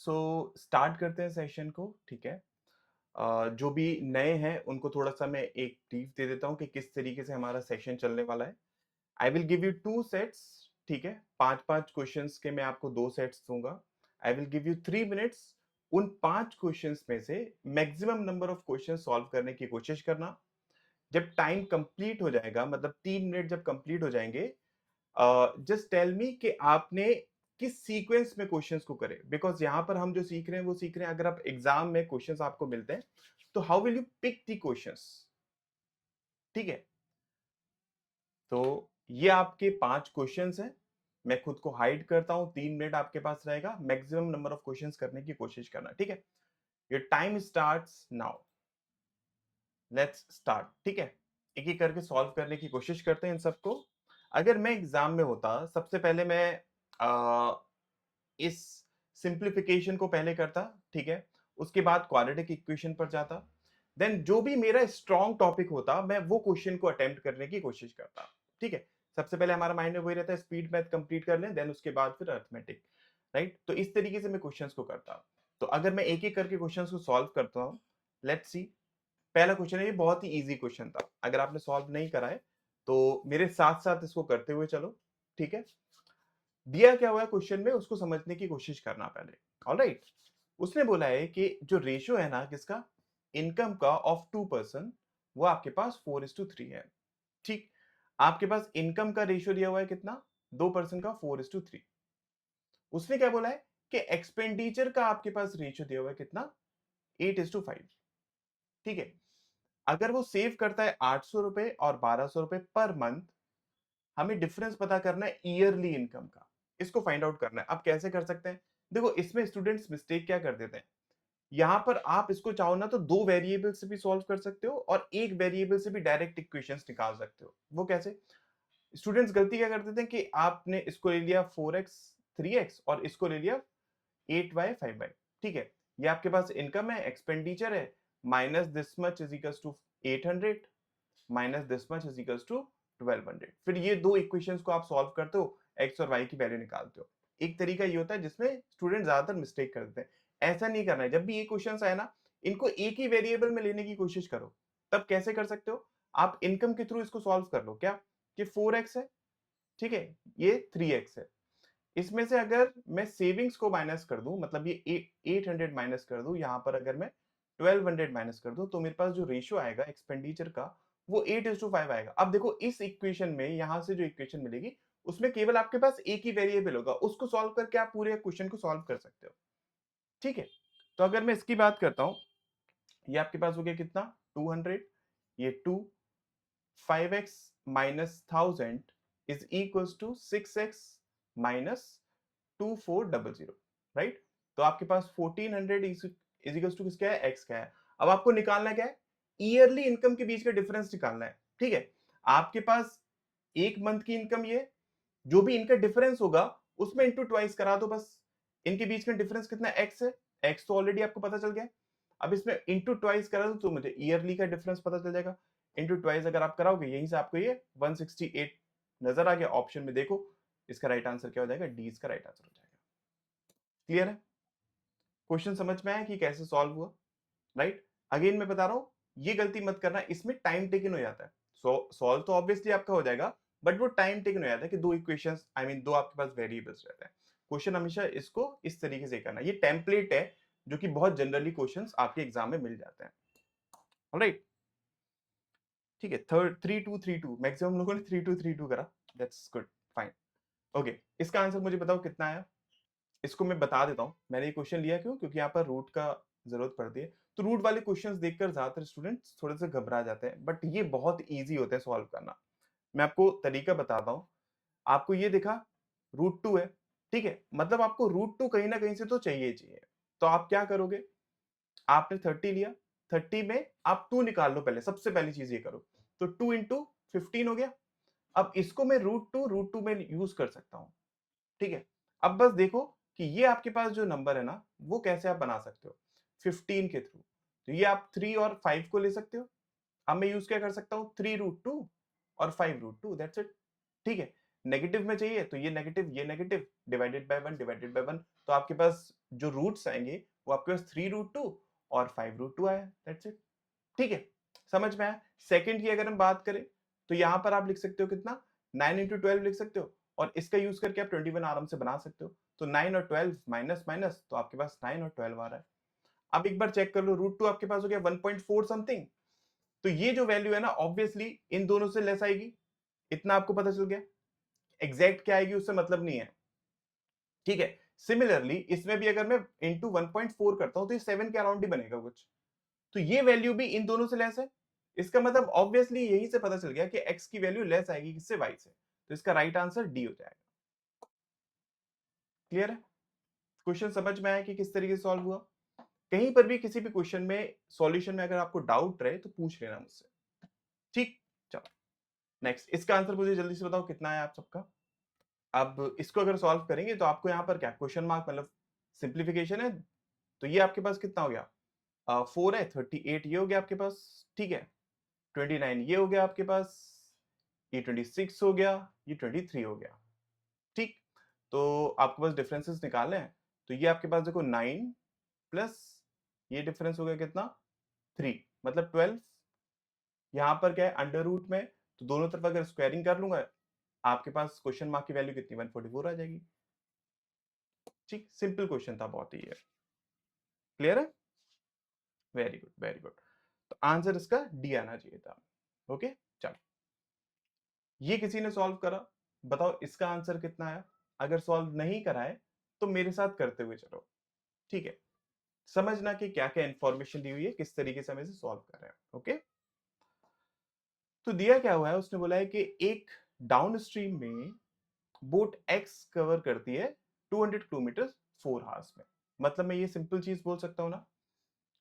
So start करते हैं session को, ठीक है। जो भी नए हैं उनको थोड़ा सा मैं एक ब्रीफ दे देता हूँ कि किस तरीके से हमारा सेशन चलने वाला है। I will give you 2 sets, ठीक है। 5-5 क्वेश्चंस के मैं आपको 2 सेट्स दूंगा। आई विल गिव यू 3 मिनट्स। उन 5 क्वेश्चंस में से maximum number of question solve करने की कोशिश करना। जब टाइम कंप्लीट हो जाएगा, मतलब 3 मिनट जब कंप्लीट हो जाएंगे, जस्ट टेल मी कि आपने किस सीक्वेंस में क्वेश्चंस को करे, बिकॉज यहां पर हम जो सीख रहे हैं वो सीख रहे हैं अगर आप एग्जाम में क्वेश्चंस आपको मिलते हैं तो how will you pick the questions, ठीक है। तो ये आपके 5 क्वेश्चंस हैं। मैं खुद को हाइड करता हूं, 3 मिनट आपके पास रहेगा, मैक्सिमम नंबर ऑफ क्वेश्चंस करने की कोशिश करना, ठीक है। Your time starts now. Let's start, ठीक है। एक एक करके सॉल्व करने की कोशिश करते हैं इन सबको। अगर मैं एग्जाम में होता, सबसे पहले मैं इस सिंप्लीफिकेशन को पहले करता, ठीक है। उसके बाद क्वाड्रेटिक इक्वेशन पर जाता। देन जो भी मेरा स्ट्रॉन्ग टॉपिक होता मैं वो क्वेश्चन को अटेम्प्ट करने की कोशिश करता, ठीक है। सबसे पहले हमारा माइंड में वही रहता है, स्पीड मैथ कंप्लीट कर लें, देन उसके बाद फिर अर्थमेटिक, राइट। तो इस तरीके से मैं क्वेश्चंस को करता। तो अगर मैं एक एक करके क्वेश्चंस को सॉल्व करता हूँ, लेट्स सी। पहला क्वेश्चन है, ये बहुत ही इजी क्वेश्चन था, अगर आपने सॉल्व नहीं करा है तो मेरे साथ साथ इसको करते हुए चलो, ठीक है। दिया क्या हुआ है क्वेश्चन में उसको समझने की कोशिश करना पहले। ऑलराइट। उसने बोला है कि जो रेशियो है ना किसका, इनकम का ऑफ 2 पर्सन, वो आपके पास 4:3 है, ठीक। आपके पास इनकम का रेशियो दिया हुआ है कितना, 2 पर्सन का 4:3। उसने क्या बोला है कि एक्सपेंडिचर का आपके पास रेशियो दिया हुआ है कितना, 8:5, ठीक है। अगर वो सेव करता है 800 रुपए और 1200 रुपए पर मंथ, हमें डिफरेंस पता करना है ईयरली इनकम का, इसको फाइंड आउट करना है। अब कैसे कर सकते हैं, देखो इसमें स्टूडेंट्स मिस्टेक क्या कर देते हैं, यहां पर आप इसको चाहो ना तो 2 वेरिएबल से भी सॉल्व कर सकते हो और एक वेरिएबल से भी डायरेक्ट इक्वेशंस निकाल सकते हो। वो कैसे, स्टूडेंट्स गलती क्या कर देते हैं कि आपने इसको ले लिया 4x 3x और इसको ले लिया 8y 5y, ठीक है। ये आपके पास इनकम है, एक्सपेंडिचर है, minus this much is equals to 800 minus this much is equals to 1200। फिर ये दो इक्वेशंस को आप सॉल्व करते हो, एक्स और वाई की वैल्यू निकालते हो। एक तरीका ये होता है जिसमें स्टूडेंट ज्यादातर मिस्टेक करते हैं। ऐसा नहीं करना है, जब भी ये क्वेश्चंस आए ना, इनको एक ही वेरिएबल में लेने की कोशिश करो। तब कैसे कर सकते हो, आप इनकम के थ्रू इसको सॉल्व कर लो, क्या कि 4x है, ठीक है, ये 3x है। इसमें से अगर मैं सेविंग्स को माइनस कर दूं, मतलब ये 800 माइनस कर दूं, यहां पर अगर मैं 1200 माइनस कर दूं, तो मेरे पास जो रेशियो आएगा एक्सपेंडिचर का वो 8:5 आएगा। अब देखो इस इक्वेशन में यहां से जो इक्वेशन मिलेगी उसमें केवल आपके पास एक ही वेरिएबल होगा, उसको सॉल्व करके आप पूरे क्वेश्चन को सॉल्व कर सकते हो, ठीक है। तो अगर मैं इसकी बात करता हूं, ये आपके पास हो गया कितना, 200, ये 2, 5x minus 1000 is equals to 6x minus 2400, right. तो आपके पास 1400 इज इक्वल्स टू किसका है, एक्स का है। अब आपको निकालना क्या है, ईयरली इनकम के बीच का डिफरेंस निकालना है, ठीक है। आपके पास एक मंथ की इनकम, ये जो भी इनका डिफरेंस होगा उसमें इंटू ट्वाइस करा दो बस। इनके बीच में डिफरेंस कितना एक्स है, एक्स तो ऑलरेडी आपको पता चल गया। अब इसमें इंटू ट्वाइस करा दो तो मुझे ईयरली का डिफरेंस पता चल जाएगा। इंटू ट्वाइस अगर आप कराओगे यहीं से आपको ये 168 नजर आ गया ऑप्शन में, देखो इसका राइट आंसर क्या हो जाएगा, डी इसका राइट आंसर हो जाएगा। क्लियर है, क्वेश्चन समझ में आया कि कैसे सॉल्व हुआ, राइट। अगेन मैं बता रहा हूं, ये गलती मत करना, इसमें टाइम टेकन हो जाता है। सॉल्व तो ऑब्वियसली आपका हो जाएगा, बट वो टाइम टेकन हो जाता है कि दो इक्वेशंस, आई मीन दो आपके पास वेरिएबल्स रहते हैं। क्वेश्चन हमेशा इसको इस तरीके से करना, ये टेम्पलेट है जो कि बहुत जनरली क्वेश्चंस आपके एग्जाम में मिल जाते हैं, ऑलराइट। ठीक है, 3232 मैक्सिमम लोगों ने 3232 करा, दैट्स गुड, फाइन। ओके, इसका आंसर मुझे बताओ कितना आया। इसको मैं बता देता हूँ, मैंने ये क्वेश्चन लिया क्यों, क्योंकि यहाँ पर रूट का जरूरत पड़ती है। तो रूट वाले क्वेश्चंस देखकर ज्यादातर स्टूडेंट्स थोड़े से घबरा जाते हैं, बट ये बहुत इजी होता है सॉल्व करना। मैं आपको तरीका बताता हूँ। आपको ये दिखा, √2 है, ठीक है, मतलब आपको √2 कहीं ना कहीं से तो चाहिए ही चाहिए। तो आप क्या करोगे, आपने 30 लिया, 30 में आप 2 निकाल लो, पहले सबसे पहली चीज ये करो। तो 2 इंटू 15 हो गया। अब इसको मैं √2 में यूज कर सकता हूं, ठीक है। अब बस देखो कि ये आपके पास जो नंबर है ना, वो कैसे आप बना सकते हो, 15 के थ्रू। तो ये आप 3 और 5 को ले सकते हो। अब मैं यूज क्या कर सकता हूँ, 3√2 और 5√2, दैट्स इट, ठीक है। नेगेटिव में चाहिए तो ये negative divided by 1 divided by 1, तो आपके पास जो रूट्स आएंगे वो आपके पास 3√2 और 5√2 आया, दैट्स इट। ठीक है, समझ में आया। सेकंड की अगर हम बात करें तो यहां पर आप लिख सकते हो कितना, 9 इंटू 12 लिख सकते हो, और इसका यूज करके आप 21 आराम से बना सकते हो। तो 9 और 12 माइनस माइनस, तो आपके पास 9 और 12 आ रहा है। अब एक बार चेक कर लो, √2 आपके पास हो गया 1.4 समथिंग, तो ये जो वैल्यू है ना ऑब्वियसली इन दोनों से लेस आएगी, इतना आपको पता चल गया। एग्जैक्ट क्या आएगी उससे मतलब नहीं है, ठीक है। सिमिलरली इसमें भी अगर मैं इंटू 1.4 करता हूं तो ये 7 के अराउंड ही बनेगा कुछ, तो ये वैल्यू भी इन दोनों से लेस है। इसका मतलब ऑब्वियसली यही से पता चल गया कि x की वैल्यू लेस आएगी किससे, y से, तो इसका राइट आंसर डी हो जाएगा। क्लियर है, क्वेश्चन समझ में आया कि किस तरीके से सॉल्व हुआ। कहीं पर भी किसी भी क्वेश्चन में सॉल्यूशन में अगर आपको डाउट रहे तो पूछ लेना मुझसे, ठीक। चलो नेक्स्ट, इसका आंसर मुझे जल्दी से बताओ कितना है आप सबका। अब इसको अगर सॉल्व करेंगे तो आपको यहाँ पर क्या क्वेश्चन मार्क, मतलब सिंप्लीफिकेशन है, तो ये आपके पास कितना हो गया, 4 है, 38 ये हो गया आपके पास, ठीक है, 29 ये हो गया आपके पास, ये 26 हो गया, ये 23 हो गया, ठीक। तो आपके पास डिफरेंसेस निकालने हैं, तो ये आपके पास देखो 9 प्लस ये डिफरेंस हो गया कितना, 3, मतलब 12। यहां पर क्या है अंडर रूट में, तो दोनों तरफ अगर स्क्वायरिंग कर लूंगा आपके पास क्वेश्चन मार्क की वैल्यू कितनी, 144 आ जाएगी, ठीक। सिंपल क्वेश्चन था बहुत ही है, क्लियर है, वेरी गुड वेरी गुड। तो आंसर इसका डी आना चाहिए था। ओके चलो, ये किसी ने सॉल्व करा, बताओ इसका आंसर कितना आया। अगर सॉल्व नहीं करा है तो मेरे साथ करते हुए चलो, ठीक है, समझना कि क्या क्या इंफॉर्मेशन दी हुई है, किस तरीके से हम इसे सॉल्व कर रहे हैं। ओके, तो दिया क्या हुआ है, उसने बोला है कि एक डाउन स्ट्रीम में बोट एक्स कवर करती है 200 किलोमीटर 4 आवर्स में। मतलब मैं ये सिंपल चीज बोल सकता हूं ना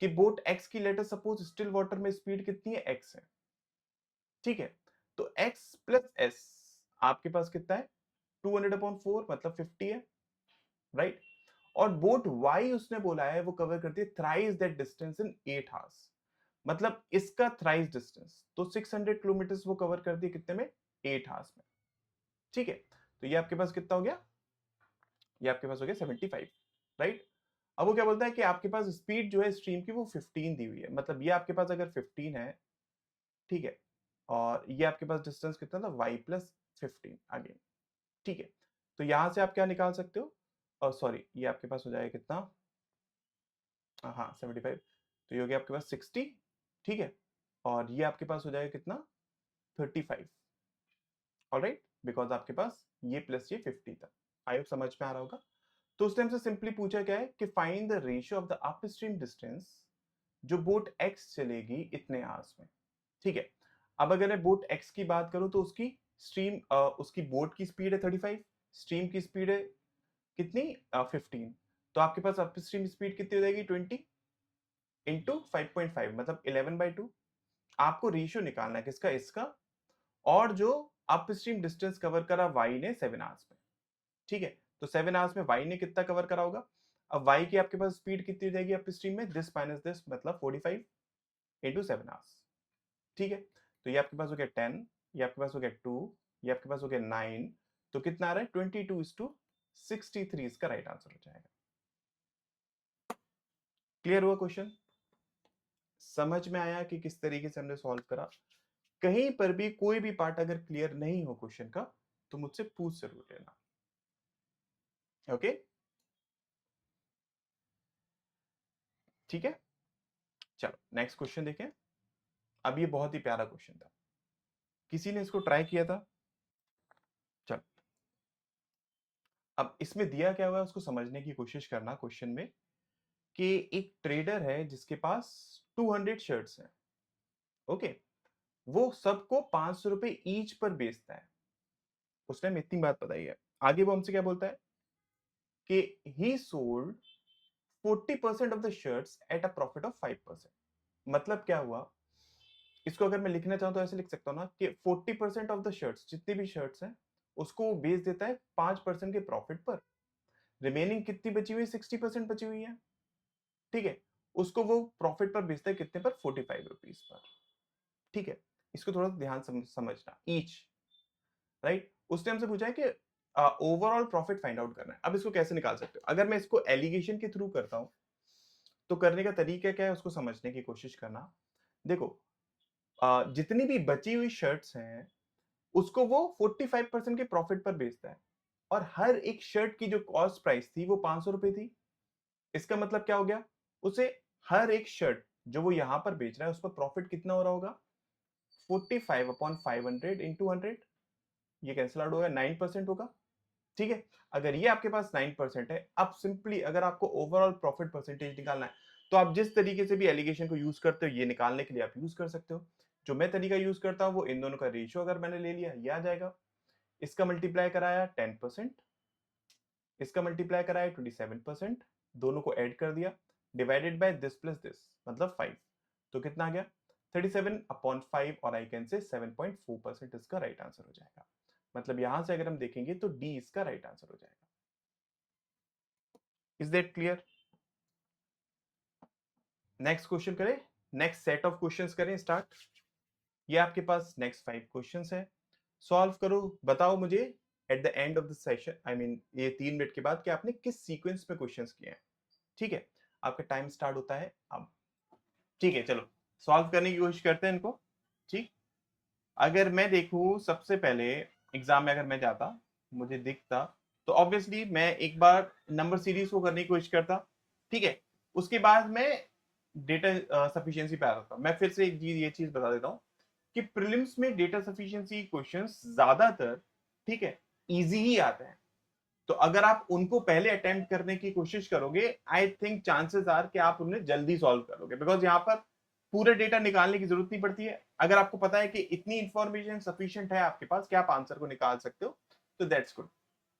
कि बोट एक्स की लेटर सपोज स्टिल वाटर में स्पीड कितनी है, एक्स है, ठीक है। तो एक्स प्लस एस आपके पास कितना है, 200/4 मतलब 50 है, राइट। और बोट वाई उसने बोला है वो कवर करती है thrice that distance in 8 hours, मतलब इसका थ्राइस डिस्टेंस, तो 600 किलोमीटर वो कवर करती है कितने में, 8 आवर्स में, ठीक है। तो ये आपके पास कितना हो गया, ये आपके पास हो गया 75, राइट। अब वो क्या बोलता है कि आपके पास स्पीड जो है स्ट्रीम की वो 15 दी हुई है, मतलब ये आपके पास अगर 15 है, ठीक है, और ये आपके पास डिस्टेंस कितना था, y प्लस 15 अगेन, ठीक है। तो यहां से आप क्या निकाल सकते हो, और सॉरी ये आपके पास हो जाएगा कितना, हाँ 75, तो ये हो गया आपके पास 60, ठीक है, और ये आपके पास हो जाएगा कितना, 35, ऑलराइट, बिकॉज आपके पास ये प्लस ये 50 था। आई होप समझ में आ रहा होगा। तो उस टाइम से सिंपली पूछा क्या है कि find the ratio of the upstream distance जो बोट एक्स चलेगी इतने आवर्स में, ठीक है। अब अगर मैं बोट एक्स की बात करूं तो उसकी स्ट्रीम उसकी बोट की स्पीड है 35, स्ट्रीम की स्पीड है कितनी, 15, तो आपके पास अपस्ट्रीम स्पीड कितनी हो जाएगी, 20 इंटू 5.5 मतलब 11/2। आपको रेशियो निकालना है किसका, इसका, और जो अपस्ट्रीम डिस्टेंस कवर करा वाई ने 7 आवर्स में, ठीक है। तो 7 आवर्स में वाई ने कितना कवर करा होगा। अब वाई की आपके पास स्पीड कितनी हो जाएगी अपस्ट्रीम में, दिस माइनस दिस मतलब 45 इंटू 7 आवर्स, ठीक है। तो ये आपके पास हो गया 10, ये आपके पास हो गया 2, ये आपके पास हो गया 9, तो कितना आ रहा है 22:63, इसका राइट आंसर हो जाएगा। क्लियर हुआ क्वेश्चन, समझ में आया कि किस तरीके से हमने सॉल्व करा। कहीं पर भी कोई भी पार्ट अगर क्लियर नहीं हो क्वेश्चन का तो मुझसे पूछ जरूर लेना, ओके, ठीक है। चलो नेक्स्ट क्वेश्चन देखें। अब ये बहुत ही प्यारा क्वेश्चन था, किसी ने इसको ट्राई किया था। चलो अब इसमें दिया क्या हुआ है उसको समझने की कोशिश करना क्वेश्चन में, कि एक ट्रेडर है जिसके पास 200 शर्ट्स हैं, ओके, वो सबको 500 रुपए ईच पर बेचता है। उसने हमें इतनी बात बताई है, आगे वो हमसे क्या बोलता है कि ही sold 40% of the shirts at a profit of 5%। मतलब क्या हुआ, इसको अगर मैं लिखना चाहूं तो ऐसे लिख सकता हूं ना कि 40% ऑफ द शर्ट्स, जितनी भी शर्ट्स हैं उसको वो बेच देता है 5% के प्रॉफिट पर, रिमेनिंग कितनी बची हुई है, 60% बची हुई है, ठीक है, उसको वो प्रॉफिट पर बेचता है कितने पर, 45 रुपीज पर, ठीक है। इसको थोड़ा ध्यान समझना, ईच, राइट। उसने हमसे पूछा है कि ओवरऑल प्रॉफिट फाइंड आउट करना है। अब इसको कैसे निकाल सकते हो? अगर मैं इसको एलिगेशन के थ्रू करता हूं तो करने का तरीका क्या है उसको समझने की कोशिश करना। देखो, जितनी भी बची हुई शर्ट्स हैं उसको वो 45% के प्रॉफिट पर बेचता है और हर एक शर्ट की जो कॉस्ट प्राइस थी वो 500 रुपए थी। इसका मतलब क्या हो गया? उसे हर एक शर्ट जो वो यहां पर बेच रहा है उस पर प्रॉफिट कितना हो रहा होगा? 45 अपॉन 500 इंटू 100, ये कैंसिल आउट होगा, 9% होगा। ठीक है, अगर ये आपके पास 9% है, अब सिंपली अगर आपको ओवरऑल प्रॉफिट परसेंटेज निकालना है तो आप जिस तरीके से भी एलिगेशन को यूज करते हो ये निकालने के लिए आप यूज कर सकते हो। जो मैं तरीका यूज करता हूं वो इन दोनों का रेशियो अगर मैंने ले लिया ये आ जाएगा। इसका मल्टीप्लाई कराया 10%, इसका मल्टीप्लाई कराया 27%, दोनों को ऐड कर दिया, divided by this plus this मतलब 5, तो कितना आ गया? 37 अपॉन 5 और आई कैन से 7.4% इसका राइट आंसर हो जाएगा। मतलब यहां से अगर हम देखेंगे तो डी इसका राइट आंसर हो जाएगा। Is that clear? Next question करें, नेक्स्ट सेट ऑफ क्वेश्चंस करें स्टार्ट। ये आपके पास नेक्स्ट 5 क्वेश्चंस है, सॉल्व करो। बताओ मुझे at the end of the session, I mean ये 3 मिनट के बाद कि आपने किस सीक्वेंस में क्वेश्चंस किए हैं। ठीक है, आपका टाइम स्टार्ट होता है अब। ठीक है, चलो सॉल्व करने की कोशिश करते हैं इनको। ठीक, अगर मैं देखूं सबसे पहले एग्जाम में अगर मैं जाता मुझे दिखता तो ऑब्वियसली मैं एक बार नंबर सीरीज को करने की कोशिश करता। ठीक है, उसके बाद मैं डेटा सफिशिएंसी पे आ जाता। मैं फिर से एक ये चीज बता देता हूँ कि प्रीलिम्स में डेटा सफिशिएंसी क्वेश्चंस ज्यादातर, ठीक है, इजी ही आते हैं। तो अगर आप उनको पहले अटेम्प्ट करने की कोशिश करोगे आई थिंक चांसेस आर कि आप उन्हें जल्दी सॉल्व करोगे, बिकॉज यहाँ पर पूरे डेटा निकालने की जरूरत नहीं पड़ती है। अगर आपको पता है कि इतनी इंफॉर्मेशन सफिशिएंट है आपके पास कि आप आंसर को निकाल सकते हो तो दैट्स गुड।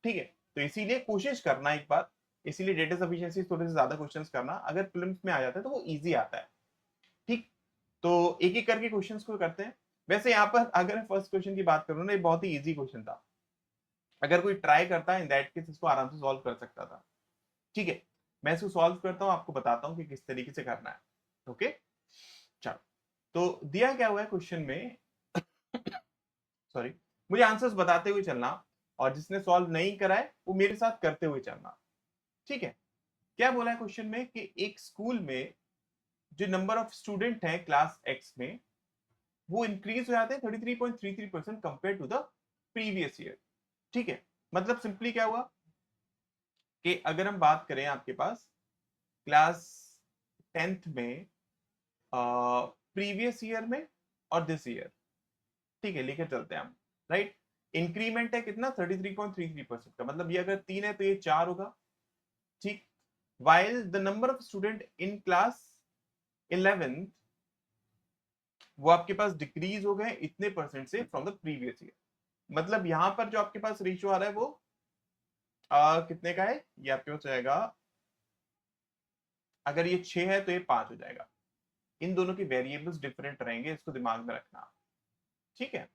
ठीक है, तो इसीलिए कोशिश करना एक बार, इसीलिए डेटा सफिशिएंसी थोड़े से ज्यादा क्वेश्चंस करना। अगर प्रीलिम्स में आ जाता है तो वो इजी आता है। ठीक, तो एक एक करके क्वेश्चंस को करते हैं। वैसे यहाँ पर अगर मैं फर्स्ट क्वेश्चन की बात करूँ ना, ये बहुत ही इजी क्वेश्चन था। अगर कोई ट्राई करता है इन दैट केस इसको आराम से सॉल्व कर सकता था। ठीक है, मैं इसको सॉल्व करता हूं, आपको बताता हूं कि किस तरीके से करना है। ओके, चलो, तो दिया क्या हुआ है क्वेश्चन में, सॉरी, मुझे आंसर्स बताते हुए चलना और जिसने सॉल्व नहीं करा है वो मेरे साथ करते हुए चलना। ठीक है, क्या बोला है क्वेश्चन में कि एक स्कूल में जो नंबर ऑफ स्टूडेंट है क्लास एक्स में वो इंक्रीज हो जाते हैं 33.33% compare to the previous year. ठीक है, मतलब सिंपली क्या हुआ कि अगर हम बात करें आपके पास क्लास 10th में प्रीवियस ईयर में और दिस ईयर, ठीक है, लेके चलते हैं हम। राइट, इंक्रीमेंट है कितना? 33.33% का, मतलब ये अगर 3 है तो ये 4 होगा। ठीक, while the number of student in class 11 वो आपके पास डिक्रीज हो गए इतने परसेंट से फ्रॉम द प्रीवियस ईयर। मतलब यहां पर जो आपके पास रेशियो आ रहा है वो कितने का है? ये आपके पास जाएगा, अगर ये 6 है तो ये 5 हो जाएगा। इन दोनों की वेरिएबल्स डिफरेंट रहेंगे, इसको दिमाग में रखना। ठीक है,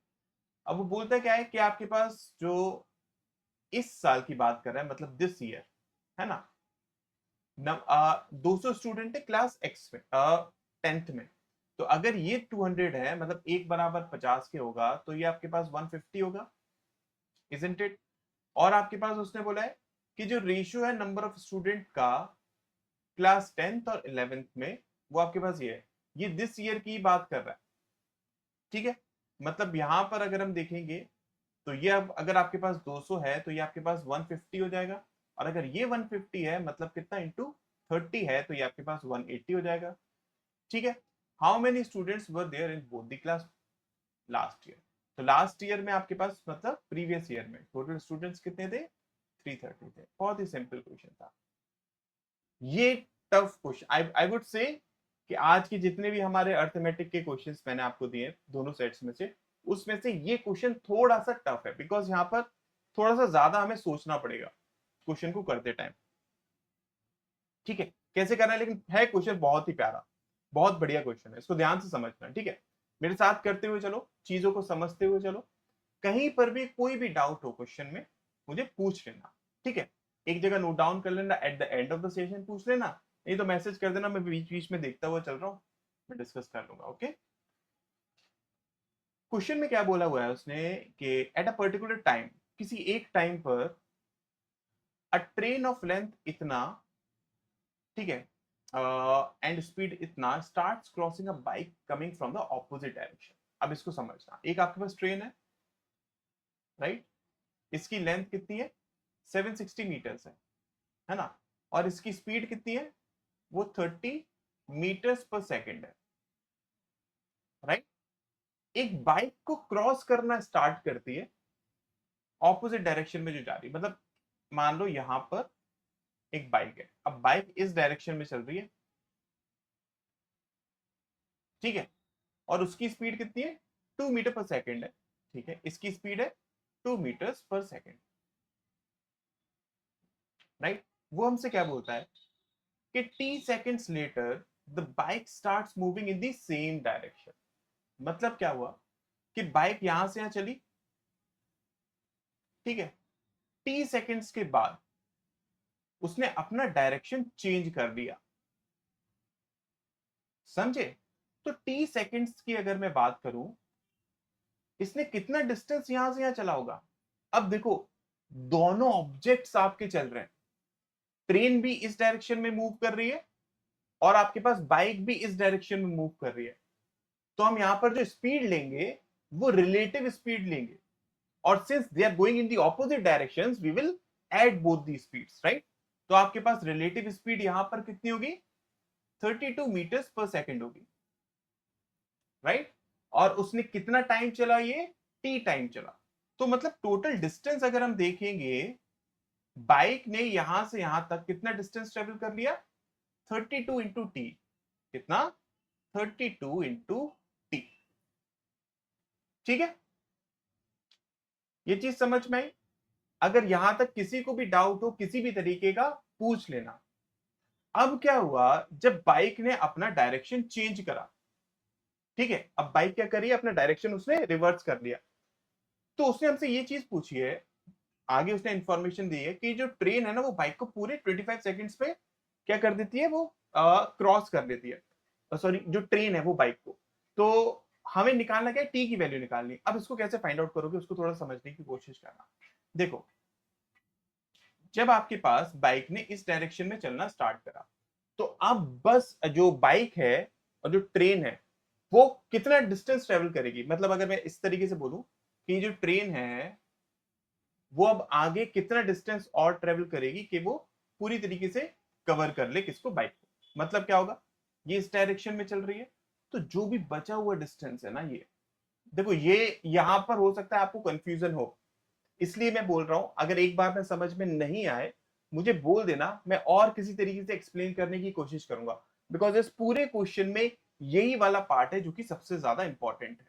अब वो बोलता क्या है कि आपके पास जो इस साल की बात कर रहा है मतलब दिस ईयर, है ना, 200 स्टूडेंट है क्लास एक्स में 10th में। तो अगर ये 200 है मतलब एक बराबर 50 के होगा तो ये आपके पास 150 होगा, इजंट इट? और आपके पास उसने बोला है कि जो रेशियो है नंबर ऑफ स्टूडेंट का क्लास 10th और 11th में वो आपके पास ये है, ये दिस ईयर की बात कर रहा है। ठीक है, मतलब यहां पर अगर हम देखेंगे तो ये अब अगर आपके पास 200 है तो ये आपके पास 150 हो जाएगा, और अगर ये 150 है मतलब कितना इंटू 30 है तो ये आपके पास 180 हो जाएगा। ठीक है, how many students were there in both the class last year? तो लास्ट ईयर में आपके पास मतलब प्रीवियस ईयर में टोटल स्टूडेंट्स कितने थे? 330 थे। बहुत ही सिंपल क्वेश्चन था ये। Tough question, I would say कि आज के जितने भी हमारे अर्थमेटिक के क्वेश्चंस मैंने आपको दिए दोनों सेट्स में से, उसमें से ये क्वेश्चन थोड़ा सा टफ है, बिकॉज यहाँ पर थोड़ा सा ज्यादा हमें सोचना पड़ेगा क्वेश्चन को करते टाइम। ठीक है, कैसे करना है, लेकिन है क्वेश्चन बहुत ही प्यारा, बहुत बढ़िया क्वेश्चन है, इसको ध्यान से समझना। ठीक है, मेरे साथ करते हुए चलो, चीजों को समझते हुए चलो। कहीं पर भी कोई भी डाउट हो क्वेश्चन में मुझे पूछ लेना। ठीक है, एक जगह नोट डाउन कर लेना, at the end of the session पूछ लेना, नहीं तो मैसेज कर देना, मैं बीच बीच में देखता हुआ चल रहा हूँ, मैं डिस्कस कर लूंगा। ओके, क्वेश्चन में क्या बोला हुआ है उसने कि एट अ पर्टिकुलर टाइम किसी एक टाइम पर अ ट्रेन ऑफ लेंथ इतना, ठीक है, एंड स्पीड इतना starts crossing a bike coming from the opposite direction. अब इसको समझना, एक आपके पास ट्रेन राइट, इसकी लेंथ कितनी है, 760 मीटर्स है ना, और इसकी स्पीड कितनी है, वो 30 मीटर्स पर सेकेंड है, राइट। एक बाइक को क्रॉस करना स्टार्ट करती है ऑपोजिट डायरेक्शन में जो जा रही है, मतलब मान लो यहां पर एक बाइक है, अब बाइक इस डायरेक्शन में चल रही है, ठीक है, और उसकी स्पीड कितनी है, 2 मीटर पर सेकेंड है, ठीक है, इसकी स्पीड है 2 मीटर्स पर सेकेंड, राइट। वो हमसे क्या बोलता है कि T seconds later the bike starts moving in the same direction. मतलब क्या हुआ कि बाइक यहां से यहां चली, ठीक है, टी सेकेंड्स के बाद उसने अपना डायरेक्शन चेंज कर दिया, समझे। तो टी सेकेंड्स की अगर मैं बात करूं, इसने कितना डिस्टेंस यहां से यहां चला होगा। अब देखो, दोनों ऑब्जेक्ट्स आपके चल रहे हैं, ट्रेन भी इस डायरेक्शन में मूव कर रही है और आपके पास बाइक भी इस डायरेक्शन में मूव कर रही है, तो हम यहां पर जो स्पीड लेंगे वो रिलेटिव स्पीड लेंगे, और since they are going in the opposite directions we will add both the speeds, right. तो आपके पास रिलेटिव स्पीड यहां पर कितनी होगी, 32 मीटर्स पर सेकेंड होगी, राइट। और उसने कितना टाइम चला, ये टी टाइम चला। तो मतलब टोटल डिस्टेंस अगर हम देखेंगे, बाइक ने यहां से यहां तक कितना डिस्टेंस ट्रेवल कर लिया, 32 इंटू टी, कितना, 32 इंटू टी, ठीक है। ये चीज समझ में आई। अगर यहां तक किसी को भी डाउट हो किसी भी तरीके का, पूछ लेना। अब क्या हुआ, जब बाइक ने अपना डायरेक्शन चेंज करा, ठीक है, अब बाइक क्या करी, अपना डायरेक्शन उसने रिवर्स कर लिया, तो उसने हमसे ये चीज पूछी है, आगे उसने इंफॉर्मेशन दी है कि जो ट्रेन है ना वो बाइक को पूरे 25 सेकंड्स पे क्या कर देती है, वो क्रॉस कर देती है, सॉरी जो ट्रेन है वो बाइक को। तो हमें निकालना क्या है, टी की वैल्यू निकालनी। अब इसको कैसे फाइंड आउट करोगे, उसको थोड़ा समझने की कोशिश करना। देखो, जब आपके पास बाइक ने इस डायरेक्शन में चलना स्टार्ट करा, तो अब बस जो बाइक है और जो ट्रेन है वो कितना डिस्टेंस ट्रेवल करेगी, मतलब अगर मैं इस तरीके से बोलूं कि जो ट्रेन है वो अब आगे कितना डिस्टेंस और ट्रेवल करेगी कि वो पूरी तरीके से कवर कर ले किसको, बाइक को। मतलब क्या होगा, ये इस डायरेक्शन में चल रही है, तो जो भी बचा हुआ डिस्टेंस है ना, ये देखो, ये यहां पर हो सकता है आपको कंफ्यूजन हो, इसलिए मैं बोल रहा हूं, अगर एक बार में समझ में नहीं आए मुझे बोल देना, मैं और किसी तरीके से एक्सप्लेन करने की कोशिश करूंगा, बिकॉज इस पूरे क्वेश्चन में यही वाला पार्ट है जो कि सबसे ज्यादा इंपॉर्टेंट है,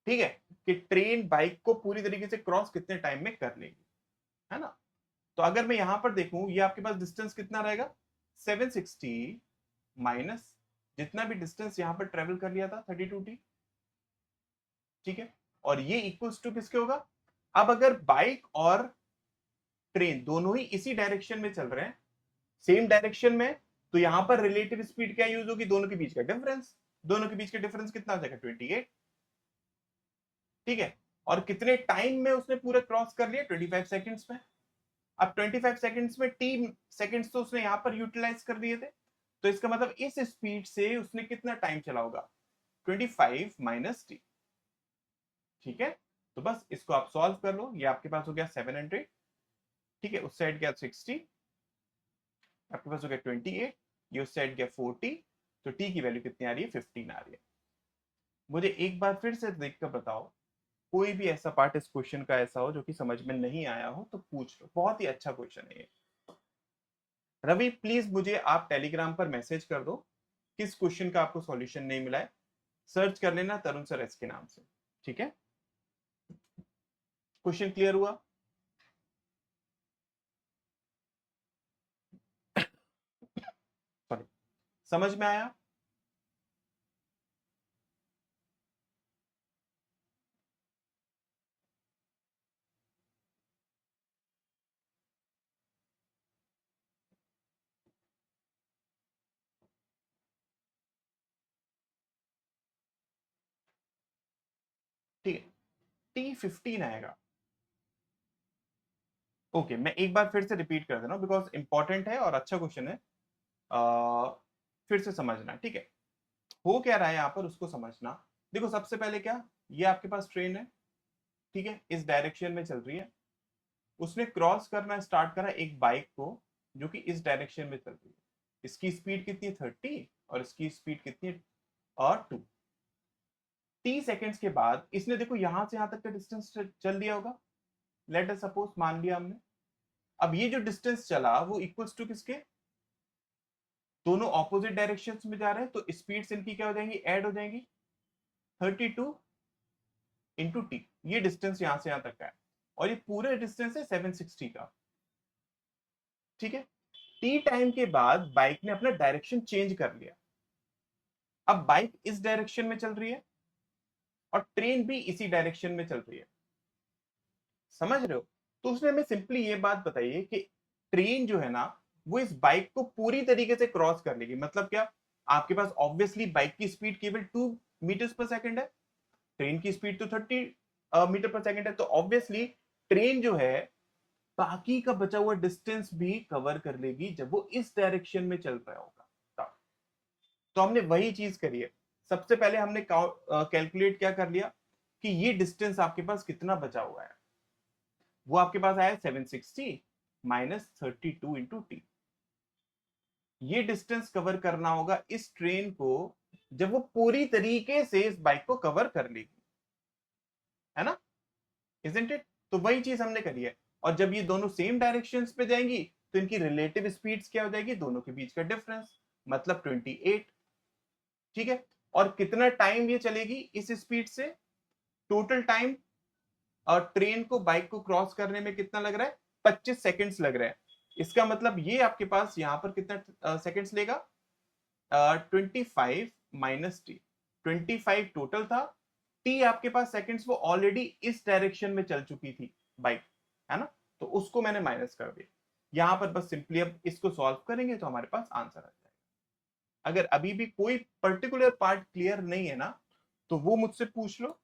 ठीक है, कि ट्रेन बाइक को पूरी तरीके से क्रॉस कितने टाइम में कर लेगी, है ना। तो अगर मैं यहां पर देखूं, ये आपके पास डिस्टेंस कितना रहेगा, 760 माइनस जितना भी डिस्टेंस यहां पर ट्रेवल कर लिया था 32t, ठीक है, और ये इक्वल्स टू किसके होगा। अब अगर बाइक और ट्रेन दोनों ही इसी डायरेक्शन में चल रहे हैं, सेम डायरेक्शन में, तो यहां पर रिलेटिव स्पीड क्या यूज होगी, दोनों के बीच का डिफरेंस। दोनों के बीच का डिफरेंस कितना हो जाएगा, 28, ठीक है। और कितने टाइम में उसने पूरा क्रॉस कर लिया, 25 सेकंड्स में। अब 25 सेकंड्स में टी सेकंड्स तो उसने यहां पर यूटिलाइज कर दिए थे, तो इसका मतलब इस स्पीड से उसने कितना टाइम चला होगा, 25 माइनस टी, ठीक है। तो बस इसको आप सॉल्व कर लो, ये आपके पास हो गया 700, ठीक है, उस साइड गया 60, आपके पास हो गया 28, ये उस साइड गया 40, तो टी की वैल्यू कितनी आ रही है, 15 आ रही है। मुझे एक बार फिर से देख कर बताओ, कोई भी ऐसा पार्ट इस क्वेश्चन का ऐसा हो जो कि समझ में नहीं आया हो तो पूछ लो, बहुत ही अच्छा क्वेश्चन है ये। रवि प्लीज मुझे आप टेलीग्राम पर मैसेज कर दो किस क्वेश्चन का आपको सॉल्यूशन नहीं मिला है, सर्च कर लेना तरुण सर एस के नाम से, ठीक है। क्वेश्चन क्लियर हुआ। सॉरी, समझ में आया। ठीक है, T15 आएगा। ओके, मैं एक बार फिर से रिपीट कर दे रहा हूँ बिकॉज इंपॉर्टेंट है और अच्छा क्वेश्चन है। फिर से समझना, ठीक है। हो क्या रहा है यहाँ पर उसको समझना। देखो सबसे पहले क्या, ये आपके पास ट्रेन है, ठीक है, इस डायरेक्शन में चल रही है। उसने क्रॉस करना स्टार्ट करा एक बाइक को जो कि इस डायरेक्शन में चल रही है। इसकी स्पीड कितनी है 30 और इसकी स्पीड कितनी है और 2। 30 सेकेंड्स के बाद इसने देखो यहां से यहां तक का डिस्टेंस चल दिया होगा। लेट अस सपोज मान लिया हमने। अब ये जो डिस्टेंस चला वो इक्वल्स टू किसके, दोनों ऑपोजिट डायरेक्शंस में जा रहे हैं तो स्पीड्स इनकी क्या हो जाएंगी, ऐड हो जाएंगी। 32 इंटू टी, ये डिस्टेंस यहां से यहां तक का है और ये पूरे डिस्टेंस है 760 का, ठीक है। टी टाइम के बाद बाइक ने अपना डायरेक्शन चेंज कर लिया। अब बाइक इस डायरेक्शन में चल रही है और ट्रेन भी इसी डायरेक्शन में चल रही है, समझ रहे हो। तो उसने हमें सिंपली ये बात बताई है कि ट्रेन जो है ना वो इस बाइक को पूरी तरीके से क्रॉस कर लेगी। मतलब क्या, आपके पास ऑब्वियसली बाइक की स्पीड केवल 2 मीटर्स पर सेकंड है, ट्रेन की स्पीड तो 30 मीटर पर सेकंड है, तो ऑब्वियसली ट्रेन जो है बाकी का बचा हुआ डिस्टेंस भी कवर कर लेगी जब वो इस डायरेक्शन में चल रहा होगा तब। तो हमने वही चीज करी है। सबसे पहले हमने कैलकुलेट क्या कर लिया कि ये डिस्टेंस आपके पास कितना बचा हुआ है। वो आपके पास आया 760 माइनस 32 इंटू टी। ये डिस्टेंस कवर करना होगा इस ट्रेन को जब वो पूरी तरीके से इस बाइक को कवर कर लेगी, है ना, इजंट इट। तो वही चीज हमने करी है। और जब ये दोनों सेम डायरेक्शंस पे जाएंगी तो इनकी रिलेटिव स्पीड्स क्या हो जाएगी, दोनों के बीच का डिफरेंस, मतलब 28, ठीक है। और कितना टाइम ये चलेगी इस स्पीड से, टोटल टाइम और ट्रेन को बाइक को क्रॉस करने में कितना लग रहा है, 25 सेकेंड्स लग रहा है। इसका मतलब ये आपके पास यहां पर कितना सेकेंड्स लेगा, 25 माइनस टी। 25 टोटल था, टी आपके पास सेकेंड्स वो ऑलरेडी इस डायरेक्शन में चल चुकी थी बाइक, है ना, तो उसको मैंने माइनस कर दिया। यहां पर बस सिंपली अब इसको सॉल्व करेंगे तो हमारे पास आंसर आ जाएगा। अगर अभी भी कोई पर्टिकुलर पार्ट क्लियर नहीं है ना तो वो मुझसे पूछ लो।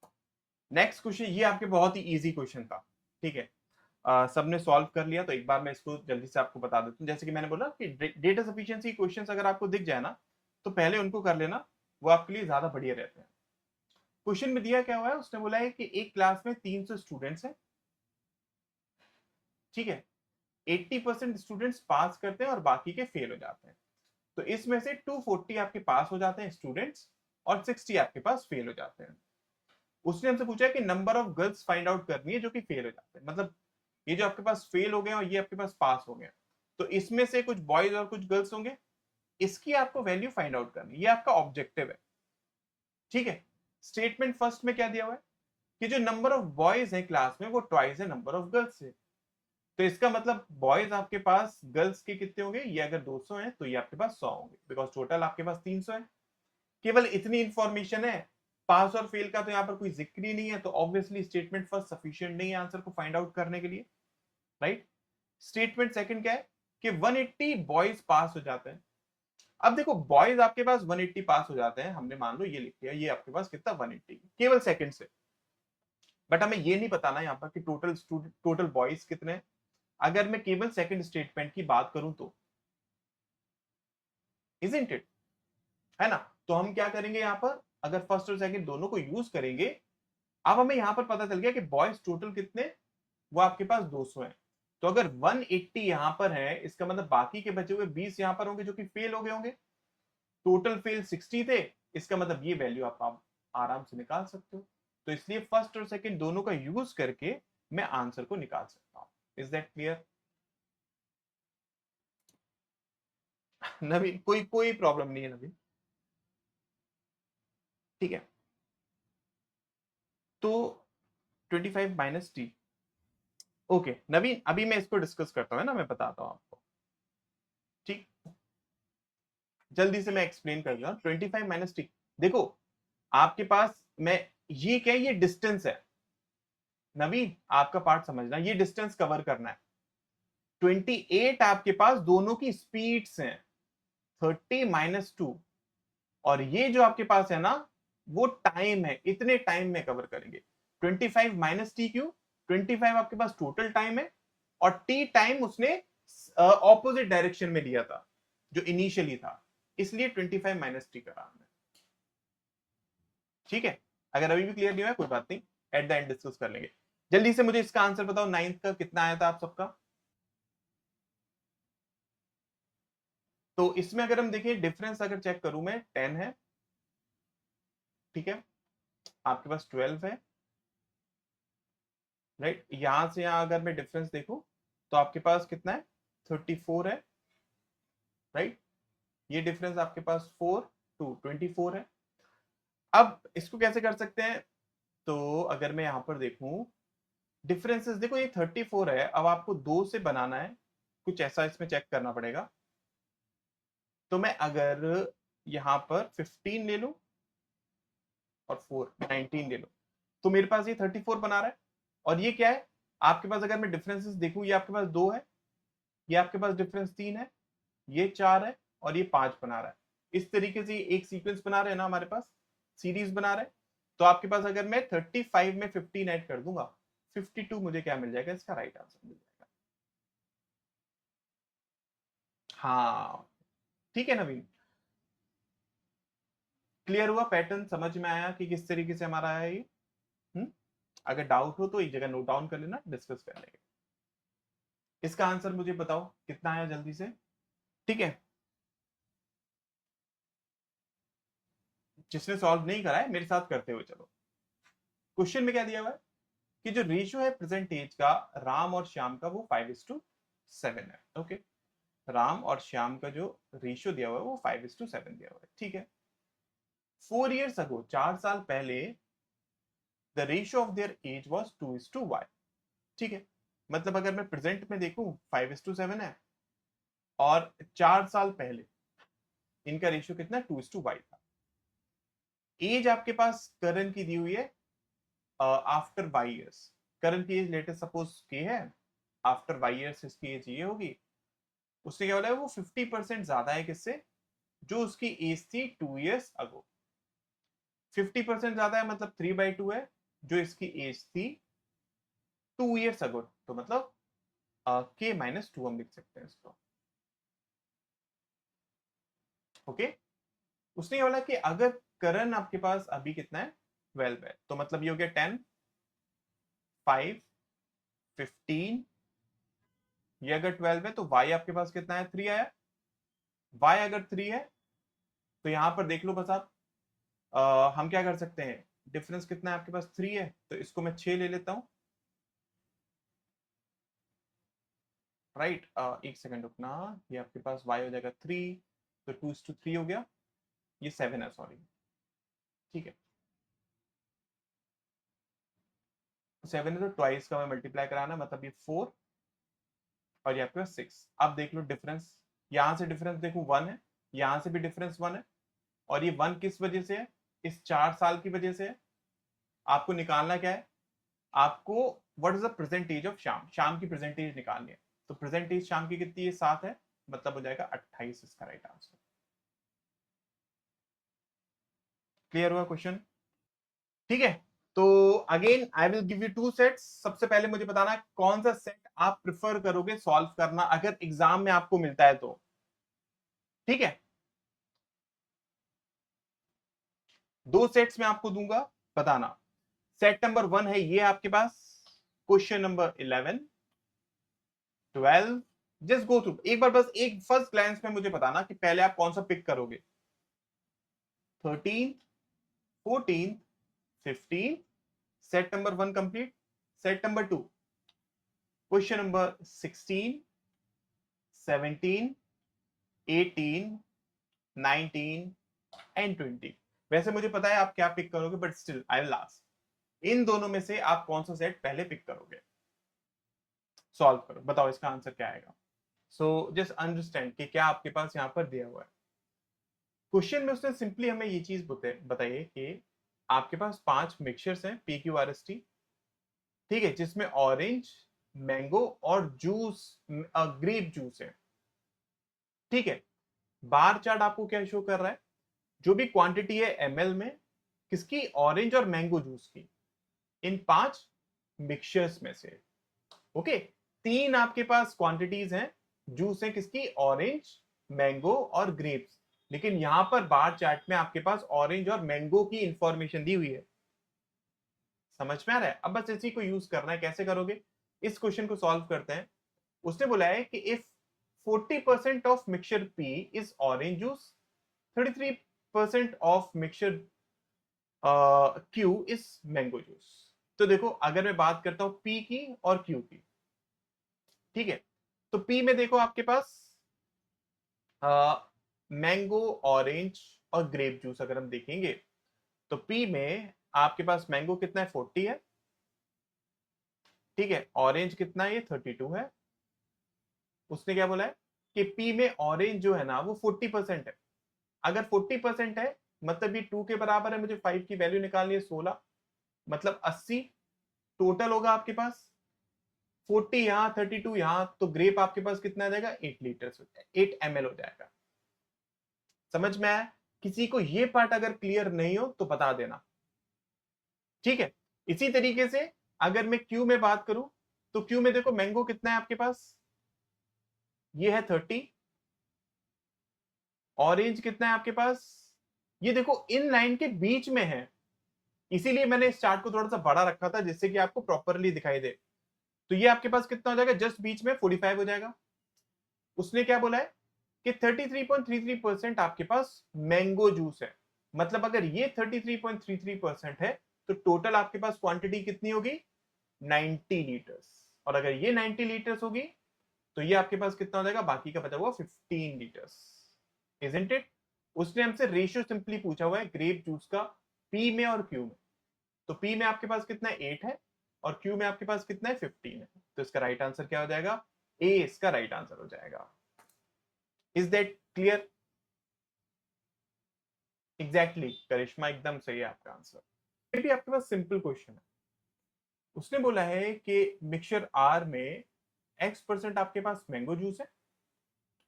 नेक्स्ट क्वेश्चन, ये आपके बहुत ही इजी क्वेश्चन था, ठीक है। सबने सॉल्व कर लिया तो एक बार मैं इसको जल्दी से आपको बता देता हूँ। जैसे कि मैंने बोला कि डेटा सफिशिएंसी क्वेश्चंस अगर आपको दिख जाए ना तो पहले उनको कर लेना, वो आपके लिए ज्यादा बढ़िया रहते हैं। क्वेश्चन में दिया क्या हुआ है, उसने बोला है कि एक क्लास में 300 स्टूडेंट्स हैं, ठीक है। 80% स्टूडेंट्स पास करते हैं और बाकी के फेल हो जाते हैं। तो इसमें से 240 आपके पास हो जाते हैं स्टूडेंट्स और 60 आपके पास फेल हो जाते हैं। उसने हमसे पूछा है कि number of girls find out करनी है जो कि फेल हो जाते हैं। मतलब ये जो आपके पास फेल हो गए और ये आपके पास पास हो गए, तो इसमें से कुछ बॉयज और कुछ गर्ल्स होंगे, इसकी आपको वैल्यू फाइंड आउट करनी, ये आपका ऑब्जेक्टिव है, ठीक है। स्टेटमेंट फर्स्ट में क्या दिया हुआ है कि जो नंबर ऑफ बॉयज है क्लास में वो ट्वाइस है नंबर ऑफ गर्ल्स है। तो इसका मतलब बॉयज आपके पास गर्ल्स के कितने होंगे, ये अगर 200 है तो ये आपके पास 100 होंगे, बिकॉज टोटल आपके पास 300 है। केवल इतनी इंफॉर्मेशन है, पास और फेल का तो यहाँ पर कोई जिक्र ही नहीं है, तो ऑब्वियसली स्टेटमेंट फर्स्ट सफिशिएंट नहीं है आंसर को फाइंड आउट करने के लिए, राइट। स्टेटमेंट सेकंड क्या है कि 180 बॉयज पास हो जाते हैं। अब देखो बॉयज आपके पास 180 पास हो जाते हैं, हमने मान लो ये लिख लिया, ये आपके पास कितना 180 केवल सेकंड से। बट हमें ये नहीं बताना यहाँ पर कि टोटल बॉयज कितने हैं। अगर मैं केवल सेकंड स्टेटमेंट की बात करूं तो, इजंट इट, है ना। तो हम क्या करेंगे यहाँ पर, अगर फर्स्ट और सेकंड दोनों को यूज करेंगे, अब हमें यहां पर पता चल गया कि बॉयज टोटल कितने, वो आपके पास 200 हैं। तो अगर 180 यहां पर है इसका मतलब बाकी के बचे हुए 20 यहां पर होंगे जो कि फेल हो गए होंगे। टोटल फेल 60 थे, इसका मतलब ये वैल्यू आप आराम से निकाल सकते हो। तो इसलिए फर्स्ट और सेकंड दोनों का यूज करके मैं आंसर को निकाल सकता हूं। Is that clear? नवीन, कोई कोई प्रॉब्लम नहीं है नवीन, ठीक है। तो 25 माइनस टी, ओके नवीन, अभी मैं इसको डिस्कस करता हूँ ना, मैं बताता हूँ आपको, ठीक। जल्दी से मैं एक्सप्लेन कर दूंगा। 25 माइनस टी, देखो आपके पास मैं, ये क्या है, ये डिस्टेंस है नवीन, आपका पार्ट समझना, ये डिस्टेंस कवर करना है। 28 आपके पास दोनों की स्पीड्स हैं, 30 माइनस 2, और ये जो आपके पास है ना वो टाइम है, इतने टाइम में कवर करेंगे। 25 माइनस टी क्यू, 25 आपके पास टोटल टाइम है और टी टाइम उसने ऑपोजिट डायरेक्शन में लिया था जो इनिशियली था, इसलिए 25 माइनस टी करा हमने। ठीक है, अगर अभी भी क्लियर नहीं हुआ कोई बात नहीं, एट द एंड डिस्कस कर लेंगे। जल्दी से मुझे इसका आंसर बताओ, 9th का कितना आया था आप सबका? तो इसमें अगर हम देखें डिफरेंस अगर चेक करूं मैं, 10 है, ठीक है, आपके पास 12 है, राइट। यहां से यहां अगर मैं डिफरेंस देखूं तो आपके पास कितना है, 34 है, राइट। ये डिफरेंस आपके पास 4 टू 24 है। अब इसको कैसे कर सकते हैं, तो अगर मैं यहां पर देखूं डिफरेंसेस, देखो ये 34 है, अब आपको 2 से बनाना है, कुछ ऐसा इसमें चेक करना पड़ेगा। तो मैं अगर यहां पर 15 ले लूं और 4 19 ले लूं, तो मेरे पास ये 34 बना रहा है। और ये क्या है आपके पास, अगर मैं डिफरेंसेस देखूं, ये आपके पास 2 है, ये आपके पास डिफरेंस 3 है, ये 4 है और ये 5 बना रहा है। इस तरीके से एक सीक्वेंस बना रहे हैं ना हमारे पास, सीरीज बना रहे हैं। तो आपके पास अगर मैं 35 में 15 ऐड कर दूंगा, 52 मुझे क्या मिल जाएगा, इसका राइट आंसर मिल जाएगा। हाँ, ठीक है नवीन, क्लियर हुआ, पैटर्न समझ में आया कि किस तरीके से हमारा है ये? अगर डाउट हो तो एक जगह नोट डाउन कर लेना, डिस्कस कर लेंगे। इसका आंसर मुझे बताओ कितना आया जल्दी से, ठीक है। जिसने सॉल्व नहीं करा है मेरे साथ करते हुए चलो। क्वेश्चन में क्या दिया हुआ है कि जो रेशियो है प्रेजेंट एज का राम और श्याम का वो 5:7 है, ओके। राम और श्याम का जो रेशियो दिया हुआ है वो 5:7 दिया हुआ है, ठीक है। 4 years अगो, 4 साल पहले, the ratio of their age was 2:1, ठीक है। मतलब अगर मैं प्रेजेंट में देखूं 5:7 है, और 4 साल पहले इनका रेशियो कितना, 2:1 था। एज आपके पास करण की दी हुई है आफ्टर वाई ईयर्स। करण की एज लेटेस्ट सपोज के है, आफ्टर वाई ईयर्स इसकी एज ये होगी। उससे क्या हो रहा है, वो 50% ज्यादा है किससे, जो उसकी एज थी 2 years अगो। 50% ज्यादा है मतलब 3/2 है, जो इसकी एज थी 2 years अगो। तो मतलब K-2 हम लिख सकते हैं इसको, ओके। उसने ये बोला कि अगर करण आपके पास अभी कितना है, 12 है, तो मतलब ये हो गया 10, 5, 15। ये अगर 12 है तो y आपके पास कितना है, 3 आया। y अगर 3 है तो यहां पर देख लो बस आप, हम क्या कर सकते हैं, डिफरेंस कितना है आपके पास, 3 है, तो इसको मैं 6 ले लेता हूं, राइट। एक सेकंड रुकना, ये आपके पास y हो जाएगा 3, तो 2:3 हो गया, ये 7 है, सॉरी, ठीक है। 7 है तो ट्वाइस का मैं मल्टीप्लाई कराना, मतलब ये 4 और ये आपके पास 6। अब देख लो डिफरेंस, यहां से डिफरेंस देखो 1 है, यहां से भी डिफरेंस 1 है, और ये 1 किस वजह से है, इस 4 साल की वजह से है। आपको निकालना क्या है, आपको what is the present age of Shyam, Shyam की प्रेजेंट एज निकालनी है। तो प्रेजेंट एज श्याम की कितनी है, 7 है, मतलब हो जाएगा 28 इसका राइट आंसर। क्लियर हुआ क्वेश्चन, ठीक है। तो again I will give you 2 sets. सबसे पहले मुझे बताना है कौन सा सेट आप प्रिफर करोगे सॉल्व करना अगर एग्जाम में आपको मिलता है तो, ठीक है। 2 सेट्स में आपको दूंगा, बताना। सेट नंबर 1 है ये आपके पास, question number 11, 12, just go through एक बार, बस एक फर्स्ट ग्लैंस में मुझे बताना कि पहले आप कौन सा पिक करोगे। 13, 14, 15, set number 1 complete. Set number 2, question number 16, 17, 18, 19 and 20। वैसे मुझे पता है आप क्या पिक करोगे, but still I will ask, इन दोनों में से आप कौन सा सेट पहले पिक करोगे, सॉल्व करो, बताओ इसका आंसर क्या आएगा। सो जस्ट अंडरस्टैंड कि क्या आपके पास यहाँ पर दिया हुआ है। क्वेश्चन में उसने सिंपली हमें ये चीज बताई है कि आपके पास 5 मिक्सचर्स हैं PQRST, ठीक है, जिसमें ऑरेंज, मैंगो और जूस, ग्रेप जूस है, ठीक है। बार चार्ट आपको क्या शो कर रहा है, जो भी क्वांटिटी है ml में, किसकी, ऑरेंज और मैंगो जूस की, इन 5 मिक्सचर्स में से। ओके, 3 आपके पास क्वांटिटीज हैं, जूस है किसकी, ऑरेंज, मैंगो और ग्रेप्स। लेकिन यहां पर बार चार्ट में आपके पास ऑरेंज और मैंगो की इंफॉर्मेशन दी हुई है। समझ में आ रहा है? अब बस इसी को यूज करना है। कैसे करोगे, इस क्वेश्चन को सॉल्व करते हैं। उसने बोला है कि if 40% of mixture P is orange juice, 33% of mixture Q is mango juice. तो देखो, अगर मैं बात करता हूं पी की और क्यू की, ठीक है, तो पी में देखो आपके पास मैंगो, ऑरेंज और ग्रेप जूस अगर हम देखेंगे, तो पी में आपके पास मैंगो कितना है, 40 है, ठीक है, ऑरेंज कितना है, ये 32 है। उसने क्या बोला है कि पी में ऑरेंज जो है ना वो 40% है। अगर 40% है मतलब ये 2 के बराबर है, मुझे 5 की वैल्यू निकालनी है, 16, मतलब 80 टोटल होगा आपके पास। 40 यहाँ, 32 यहाँ, तो ग्रेप आपके पास कितना आ जाएगा, 8 लीटर, 8 ml हो जाएगा। समझ में आया? किसी को ये पार्ट अगर क्लियर नहीं हो तो बता देना, ठीक है। इसी तरीके से अगर मैं क्यू में बात करूं, तो क्यू में देखो मैंगो कितना है आपके पास, ये है 30, ऑरेंज कितना है आपके पास, ये देखो इन लाइन के बीच में है, इसीलिए मैंने इस चार्ट को थोड़ा सा बड़ा रखा था जिससे कि आपको प्रॉपरली दिखाई दे। तो ये आपके पास कितना हो जाएगा, जस्ट बीच में 45 हो जाएगा। उसने क्या बोला है कि 33.33% आपके पास मैंगो जूस है। मतलब अगर ये 33.33% है तो टोटल आपके पास क्वांटिटी कितनी होगी, 90 लीटर्स। और अगर ये 90 लीटर्स होगी तो ये आपके पास कितना हो जाएगा, बाकी का बचा हुआ 15 लीटर्स। Isn't it? उसने हमसे रेशियो सिंपली पूछा हुआ है ग्रेप जूस का पी में और क्यू में। तो पी में आपके पास कितना है, 8 है, और क्यू में आपके पास कितना है, 15 है। तो इसका राइट आंसर क्या हो जाएगा, ए इसका राइट आंसर हो जाएगा। Is that clear? एग्जैक्टली करिश्मा, एकदम सही है आपका आंसर। ये भी आपके पास सिंपल क्वेश्चन है। उसने बोला है कि मिक्सचर आर में x% आपके पास मैंगो जूस है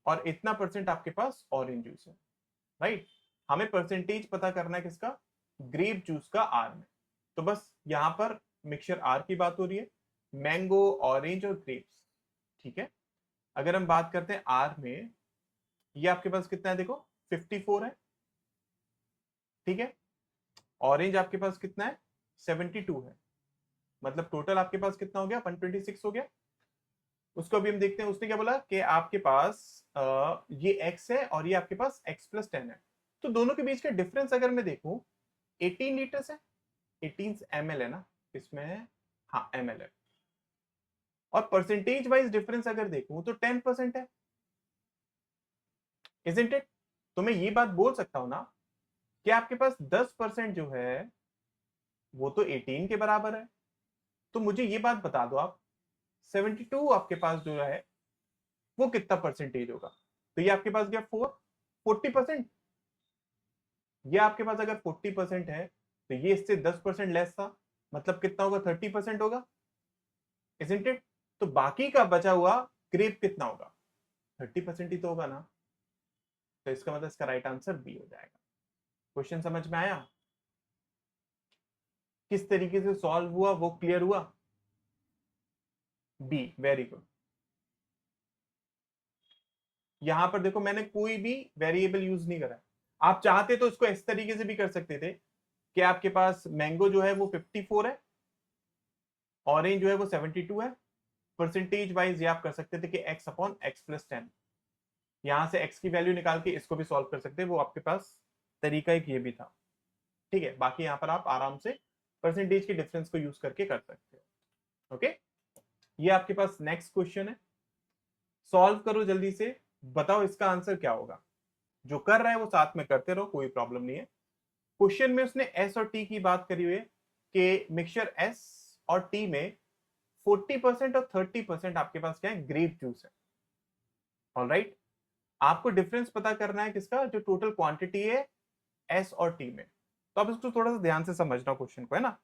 और इतना परसेंट आपके पास ऑरेंज जूस है, राइट। हमें परसेंटेज पता करना है किसका, ग्रेप जूस का आर में। तो बस यहां पर मिक्सचर आर की बात हो रही है, मैंगो, ऑरेंज और ग्रेप्स, ठीक है। अगर हम बात करते हैं आर में, ये आपके पास कितना है, देखो 54 है, ठीक है। ऑरेंज आपके पास कितना है, 72 है, मतलब टोटल आपके पास कितना हो गया, 126 हो गया। उसको अभी हम देखते हैं। उसने क्या बोला कि आपके पास ये x है और ये आपके पास x+10 है। तो दोनों के बीच का डिफरेंस अगर मैं देखूं, 18 लीटर्स है, 18 ml है ना इसमें, हाँ ml है। और परसेंटेज वाइज डिफरेंस अगर देखूं तो 10% है, इजंट इट? तो मैं ये बात बोल सकता हूं ना कि आपके पास 10% जो है वो तो 18 के बराबर है। तो मुझे ये बात बता दो आप, 72 आपके पास जो है वो कितना परसेंटेज होगा। तो ये आपके पास गया 40%। ये आपके पास अगर 40% है तो ये इससे 10% लेस था, मतलब कितना होगा, 30% होगा, इजंट इट? तो बाकी का बचा हुआ ग्रेप कितना होगा, 30% ही तो होगा ना। तो इसका मतलब इसका राइट आंसर बी हो जाएगा। क्वेश्चन समझ में आया? किस तरीके से सॉल्व हुआ वो क्लियर हुआ? B, very good. यहां पर देखो मैंने कोई भी वेरिएबल यूज नहीं करा। आप चाहते तो इसको इस तरीके से भी कर सकते थे कि आपके पास मैंगो जो है वो 54 है, ऑरेंज जो है वो 72 है। परसेंटेज वाइज ये आप कर सकते थे कि x/x+10, यहां से x की वैल्यू निकाल के इसको भी सॉल्व कर सकते हैं, वो आपके पास तरीका एक ये भी था, ठीक है। बाकी यहां पर आप आराम से परसेंटेज के डिफरेंस को यूज करके कर सकते हो। ओके, ये आपके पास नेक्स्ट क्वेश्चन है, सॉल्व करो जल्दी से, बताओ इसका आंसर क्या होगा। जो कर रहा है वो साथ में करते रहो, कोई प्रॉब्लम नहीं है। क्वेश्चन में उसने एस और टी की बात करी हुई है कि मिक्सचर एस और टी में 40% और 30% आपके पास क्या है, ग्रेप जूस है। ऑलराइट, आपको डिफरेंस पता करना है किसका, जो टोटल क्वांटिटी है एस और टी में। तो आप इसको थोड़ा सा ध्यान से समझना क्वेश्चन को, है ना।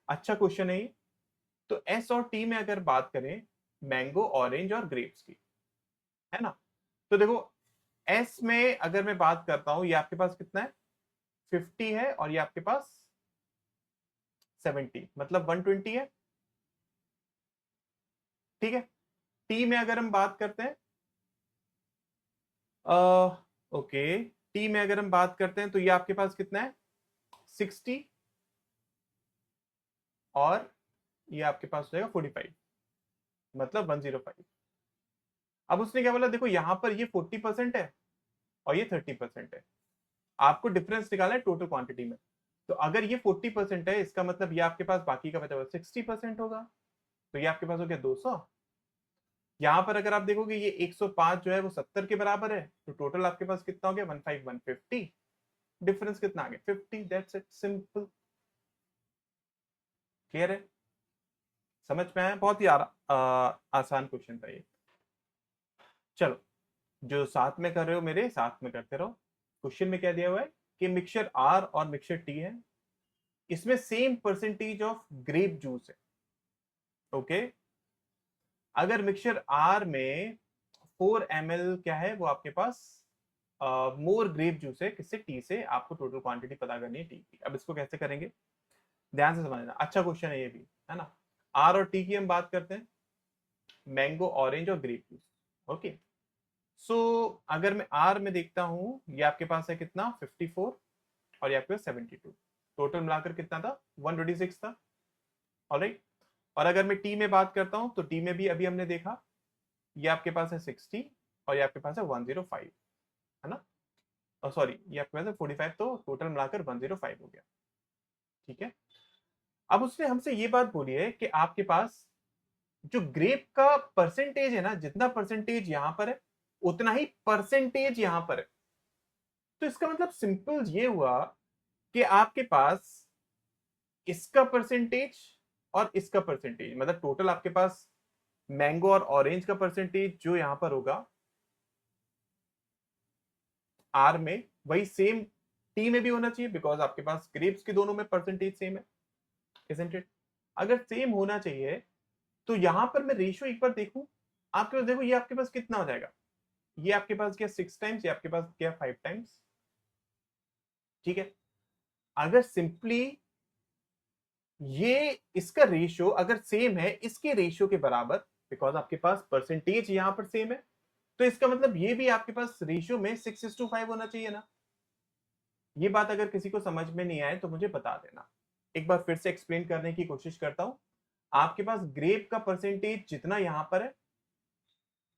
अच्छा क्वेश्चन है ये। तो एस और टी में अगर बात करें मैंगो, ऑरेंज और ग्रेप्स की, है ना, तो देखो एस में अगर मैं बात करता हूं, ये आपके पास कितना है, 50 है, और ये आपके पास 70 मतलब 120 है, ठीक है। टी में अगर हम बात करते हैं, ओके, टी में अगर हम बात करते हैं तो ये आपके पास कितना है, 60, और ये आपके पास हो जाएगा 45, मतलब 105। अब उसने क्या बोला, देखो यहां पर ये 40% है और ये 30% है, आपको डिफरेंस निकालना है टोटल क्वांटिटी में। तो अगर ये 40% है, इसका मतलब ये आपके पास बाकी का बचा हुआ 60% होगा, तो ये आपके पास हो गया 200। यहां पर अगर आप देखोगे ये 105 जो है वो 70 के बराबर है, तो टोटल आपके पास कितना हो गया, 150। डिफरेंस कितना आ गया, 50। That's it, simple. क्लियर है, समझ में आया? बहुत ही आसान क्वेश्चन था ये। चलो, जो साथ में कर रहे हो मेरे साथ में करते रहो। क्वेश्चन में क्या दिया हुआ है कि मिक्सचर आर और मिक्सचर टी है, इसमें same percentage of grape juice है। ओके, अगर मिक्सचर आर में 4 ml क्या है वो आपके पास मोर ग्रेप जूस है, किससे, टी से, आपको टोटल क्वांटिटी पता करनी है टी की। अब इसको कैसे करेंगे, ध्यान से समझना, अच्छा क्वेश्चन है ये भी, है ना। आर और टी की हम बात करते हैं, मैंगो, ऑरेंज और ग्रेप जूस। ओके, सो अगर मैं आर में देखता हूं, ये आपके पास है कितना, 54, और ये आपके पास 72, टोटल मिलाकर कितना था, 126 था। ऑलराइट, और अगर मैं टी में बात करता हूं तो टी में भी अभी हमने देखा, ये आपके पास है 60 और ये आपके पास है 105, है ना। सॉरी, ये आपके पास है 45, तो टोटल मिलाकर 105 हो गया, ठीक है। अब उसने हमसे ये बात बोली है कि आपके पास जो ग्रेप का परसेंटेज है ना, जितना परसेंटेज यहां पर है उतना ही परसेंटेज यहां पर है। तो इसका मतलब सिंपल ये हुआ कि आपके पास इसका परसेंटेज और इसका परसेंटेज, मतलब टोटल आपके पास मैंगो और ऑरेंज का परसेंटेज जो यहां पर होगा आर में, वही सेम टी में भी होना चाहिए, बिकॉज आपके पास ग्रेप्स के दोनों में परसेंटेज सेम है, isn't it? अगर सेम होना चाहिए तो यहां पर मैं रेशियो एक बार देखूं, आपके पास देखो ये आपके पास कितना हो जाएगा, ये आपके पास क्या 6 टाइम्स, ये आपके पास क्या 5 टाइम्स, ठीक है। अगर सिंपली ये इसका रेशियो अगर सेम है इसके रेशियो के बराबर, बिकॉज आपके पास परसेंटेज यहां पर सेम है, तो इसका मतलब ये भी आपके पास रेशियो में 6:5 होना चाहिए ना। ये बात अगर किसी को समझ में नहीं आए तो मुझे बता देना, एक बार फिर से एक्सप्लेन करने की कोशिश करता हूं। आपके पास ग्रेप का परसेंटेज जितना यहां पर है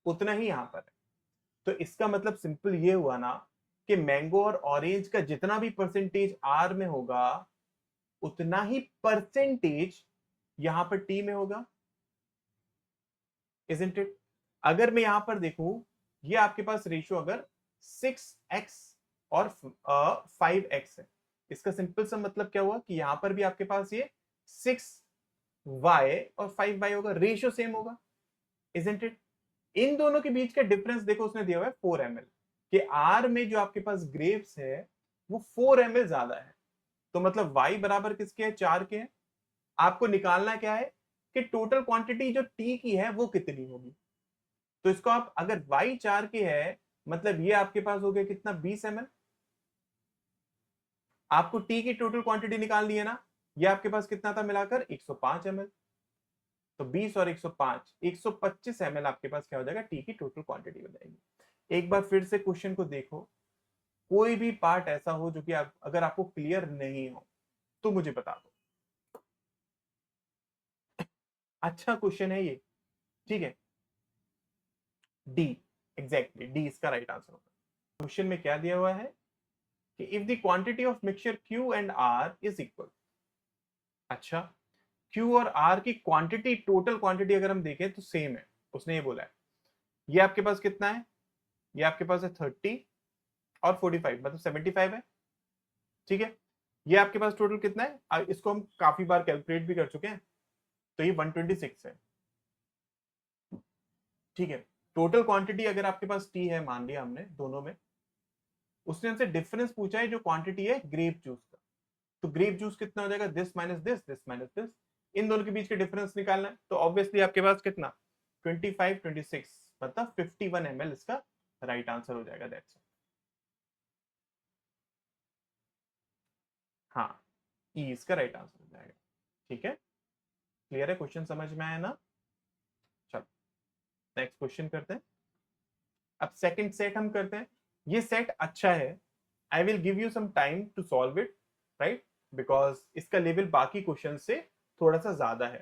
उतना ही यहां पर है, तो इसका मतलब सिंपल ये हुआ ना कि मैंगो और ऑरेंज का जितना भी परसेंटेज आर में होगा उतना ही परसेंटेज यहां पर टी में होगा, इजंट इट। अगर मैं यहां पर देखूं, ये आपके पास रेशियो अगर 6x और 5x है, इसका सिंपल सा मतलब क्या हुआ कि यहां पर भी आपके पास ये 6y और 5y होगा, रेशियो सेम होगा, इजंट इट। इन दोनों के बीच का डिफरेंस देखो उसने दिया हुआ है 4 ml, कि आर में जो आपके पास ग्रेप्स है वो 4 ml ज्यादा है, तो मतलब y बराबर किसके है, 4 के है। आपको निकालना क्या है कि टोटल क्वांटिटी जो टी की है वो कितनी होगी, तो इसको आप अगर y 4 के है, मतलब ये आपके पास हो गया कितना, 20 ml। आपको टी की टोटल क्वांटिटी निकालनी है ना, ये आपके पास कितना था मिलाकर, 105 ml। तो 20 और 105, 125 ml आपके पास क्या हो जाएगा, टी की टोटल क्वांटिटी हो जाएगी। एक बार फिर से क्वेश्चन को देखो, कोई भी पार्ट ऐसा हो जो कि अगर आपको क्लियर नहीं हो तो मुझे बता दो। अच्छा क्वेश्चन है ये, ठीक है। डी, एग्जैक्टली डी इसका राइट आंसर होगा। क्वेश्चन में क्या दिया हुआ है कि if the quantity of mixture Q and R is equal. अच्छा, क्यू और आर की क्वांटिटी, टोटल क्वांटिटी अगर हम देखें तो सेम है, उसने ये बोला है। ये आपके पास कितना है, ये आपके पास है 30 और 45, मतलब 75 है, ठीक है। ये आपके पास टोटल कितना है, इसको हम काफी बार कैलकुलेट भी कर चुके हैं, तो ये 126 है, ठीक है। टोटल क्वांटिटी अगर आपके पास टी है, मान लिया हमने दोनों में, उसने हमसे डिफरेंस पूछा है जो क्वांटिटी है ग्रेप जूस का, तो ग्रेप जूस कितना हो जाएगा, this minus this, this minus this, इन दोनों के बीच के डिफरेंस निकालना है, तो ऑब्वियसली आपके पास कितना, 25 26, मतलब 51 ml इसका राइट आंसर हो जाएगा, दैट्स इट। हाँ, ई इसका राइट आंसर हो जाएगा। ठीक है, क्लियर है, क्वेश्चन समझ में आया ना? चलो नेक्स्ट क्वेश्चन करते हैं। अब सेकंड सेट हम करते हैं। ये सेट अच्छा है, I will give you some time to solve it, right, because इसका लेवल बाकी क्वेश्चन से थोड़ा सा ज्यादा है।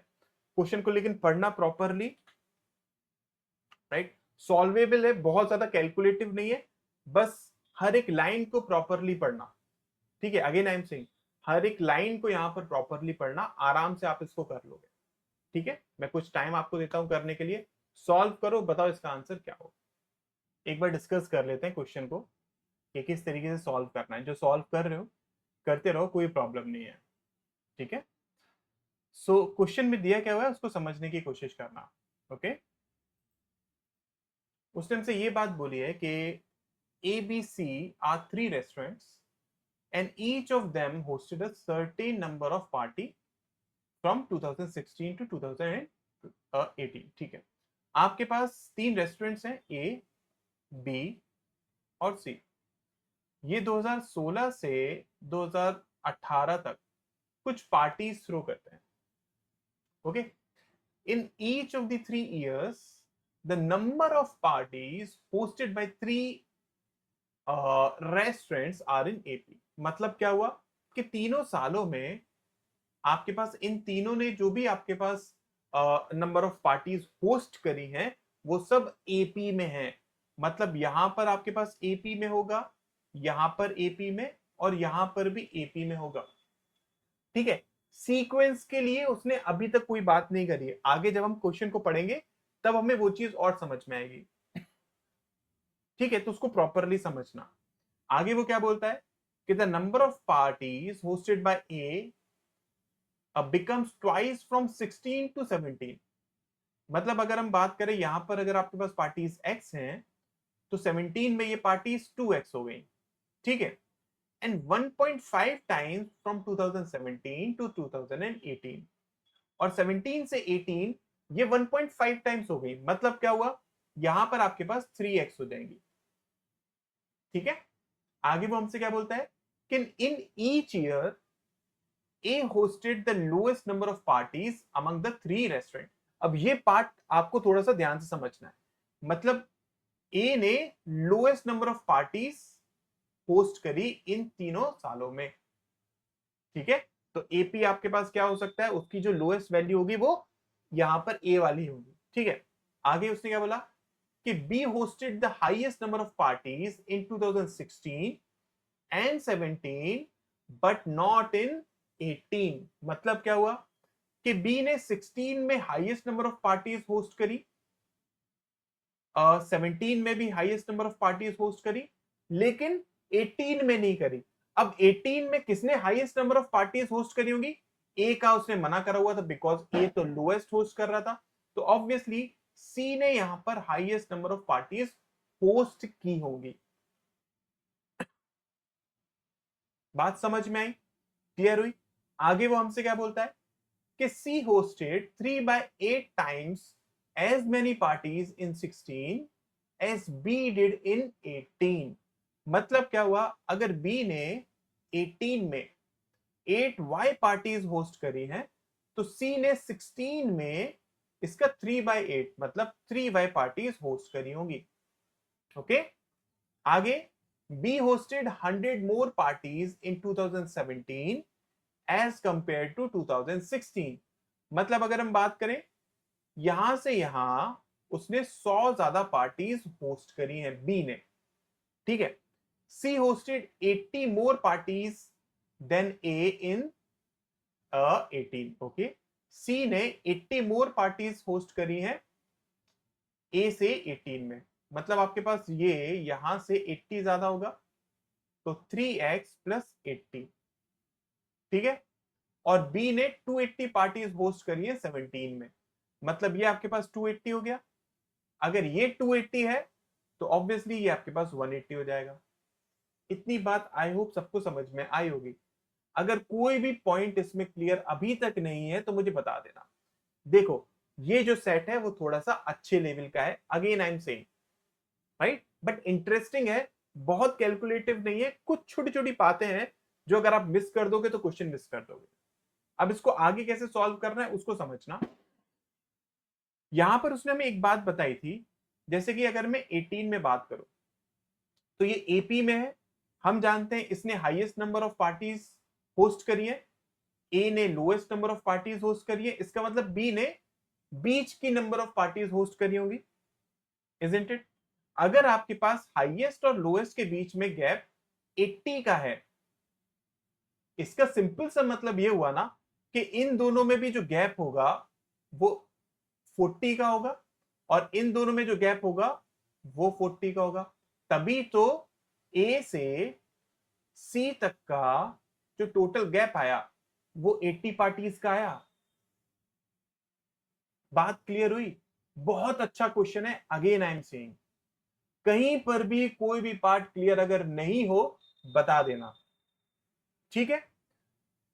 क्वेश्चन को लेकिन पढ़ना प्रॉपरली, राइट, सॉल्वेबल है, बहुत ज्यादा कैलकुलेटिव नहीं है, बस हर एक लाइन को प्रॉपरली पढ़ना, ठीक है। अगेन आई एम सेइंग, हर एक लाइन को यहां पर प्रॉपरली पढ़ना, आराम से आप इसको कर लोगे, ठीक है। मैं कुछ टाइम आपको देता हूं करने के लिए, सॉल्व करो, बताओ इसका आंसर क्या हो। एक बार डिस्कस कर लेते हैं क्वेश्चन को कि किस तरीके से सॉल्व करना है। जो सॉल्व कर रहे हो करते रहो, कोई प्रॉब्लम नहीं है, ठीक है। सो क्वेश्चन में दिया क्या हुआ है उसको समझने की कोशिश करना, ओके। उसने हमसे ये बात बोली है कि ABC are three restaurants and each of them hosted a certain number of party from 2016 to 2018, ठीक है। आपके पास 3 रेस्टोरेंट्स हैं, A, B और C। ये 2016 से 2018 तक कुछ पार्टीज थ्रो करते हैं, okay. In each of the 3 years, the number of parties hosted by 3 restaurants are in AP। मतलब क्या हुआ कि तीनों सालों में आपके पास इन तीनों ने जो भी आपके पास नंबर ऑफ पार्टीज होस्ट करी हैं वो सब एपी में है। मतलब यहां पर आपके पास एपी में होगा, यहां पर एपी में, और यहां पर भी एपी में होगा, ठीक है। सीक्वेंस के लिए उसने अभी तक कोई बात नहीं करी है, आगे जब हम क्वेश्चन को पढ़ेंगे तब हमें वो चीज और समझ में आएगी, ठीक है। तो उसको प्रॉपरली समझना। आगे वो क्या बोलता है कि the number of parties hosted by A becomes twice from 16 to 17। मतलब अगर हम बात करें यहां पर अगर आपके पास पार्टीज x हैं तो 17 में ये पार्टीज 2x हो गई, ठीक है। एंड 1.5 टाइम्स फ्रॉम 2017 टू 2018, और 17 से 18 ये 1.5 टाइम्स हो गई। मतलब क्या हुआ, यहां पर आपके पास 3x हो जाएंगी, ठीक है। आगे वो हमसे क्या बोलता है कि in each year A hosted the lowest number of parties among the 3 restaurants। अब ये पार्ट आपको थोड़ा सा ध्यान से समझना है। मतलब A ने lowest number of parties host करी इन तीनों सालों में, ठीक है। तो AP आपके पास क्या हो सकता है, उसकी जो लोएस्ट वैल्यू होगी वो यहां पर A वाली होगी, ठीक है। आगे उसने क्या बोला कि B hosted the highest number of parties in 2016 and 17 but not in 18। मतलब क्या हुआ कि बी ने 16 में highest number of parties host करी, 17 में भी highest number of parties host करी, लेकिन 18 में नहीं करी। अब 18 में किसने highest number of parties host करी होंगी, ए का उसने मना करा हुआ था, बिकॉज ए तो लोएस्ट होस्ट कर रहा था। तो ऑब्वियसली सी ने यहां पर highest number of parties host की होंगी। बात समझ में आई, क्लियर हुई? आगे वो हमसे क्या बोलता है कि C hosted 3/8 times as many parties in 16 as B did in 18। मतलब क्या हुआ, अगर B ने 18 में 8Y पार्टीज होस्ट करी हैं तो C ने 16 में इसका 3/8 मतलब 3Y पार्टीज होस्ट करी होंगी, ओके। आगे B hosted 100 more parties in 2017 as compared to 2016। मतलब अगर हम बात करें यहां से यहां उसने 100 ज्यादा पार्टीज होस्ट करी हैं बी ने, ठीक है। सी होस्टेड 80 मोर पार्टीज देन ए इन 18, ओके। सी ने 80 मोर पार्टीज होस्ट करी हैं ए से 18 में। मतलब आपके पास ये यहां से 80 ज्यादा होगा तो 3x प्लस 80, ठीक है। और बी ने 280 पार्टीज होस्ट करी है 17 में। मतलब ये आपके पास 280 हो गया। अगर ये 280 है तो ऑब्वियसली ये आपके पास 180 हो जाएगा। इतनी बात आई होप सबको समझ में आई होगी। अगर कोई भी पॉइंट इसमें क्लियर अभी तक नहीं है तो मुझे बता देना। देखो ये जो सेट है वो थोड़ा सा अच्छे लेवल का है, again I am saying, right, but interesting है, बहुत कैलकुलेटिव नहीं है। कुछ छोटी छोटी बातें हैं जो अगर आप मिस कर दोगे तो क्वेश्चन मिस कर दोगे। अब इसको आगे कैसे सॉल्व करना है उसको समझना। यहां पर उसने हमें एक बात बताई थी, जैसे कि अगर मैं 18 में बात करूं तो ये एपी में है, हम जानते हैं इसने highest number of parties host करी है, ए ने lowest number of parties host करी है, इसका मतलब बी ने बीच की नंबर ऑफ पार्टीज होस्ट करी होंगी, इजंट इट? अगर आपके पास हाईएस्ट और लोएस्ट के बीच में गैप 80 का है, इसका सिंपल सा मतलब ये हुआ ना कि इन दोनों में भी जो गैप होगा वो 40 का होगा, और इन दोनों में जो गैप होगा वो 40 का होगा। तभी तो ए से सी तक का जो टोटल गैप आया वो 80 पार्टीज का आया। बात क्लियर हुई? बहुत अच्छा क्वेश्चन है। अगेन आई एम सेइंग, कहीं पर भी कोई भी पार्ट क्लियर अगर नहीं हो बता देना, ठीक है?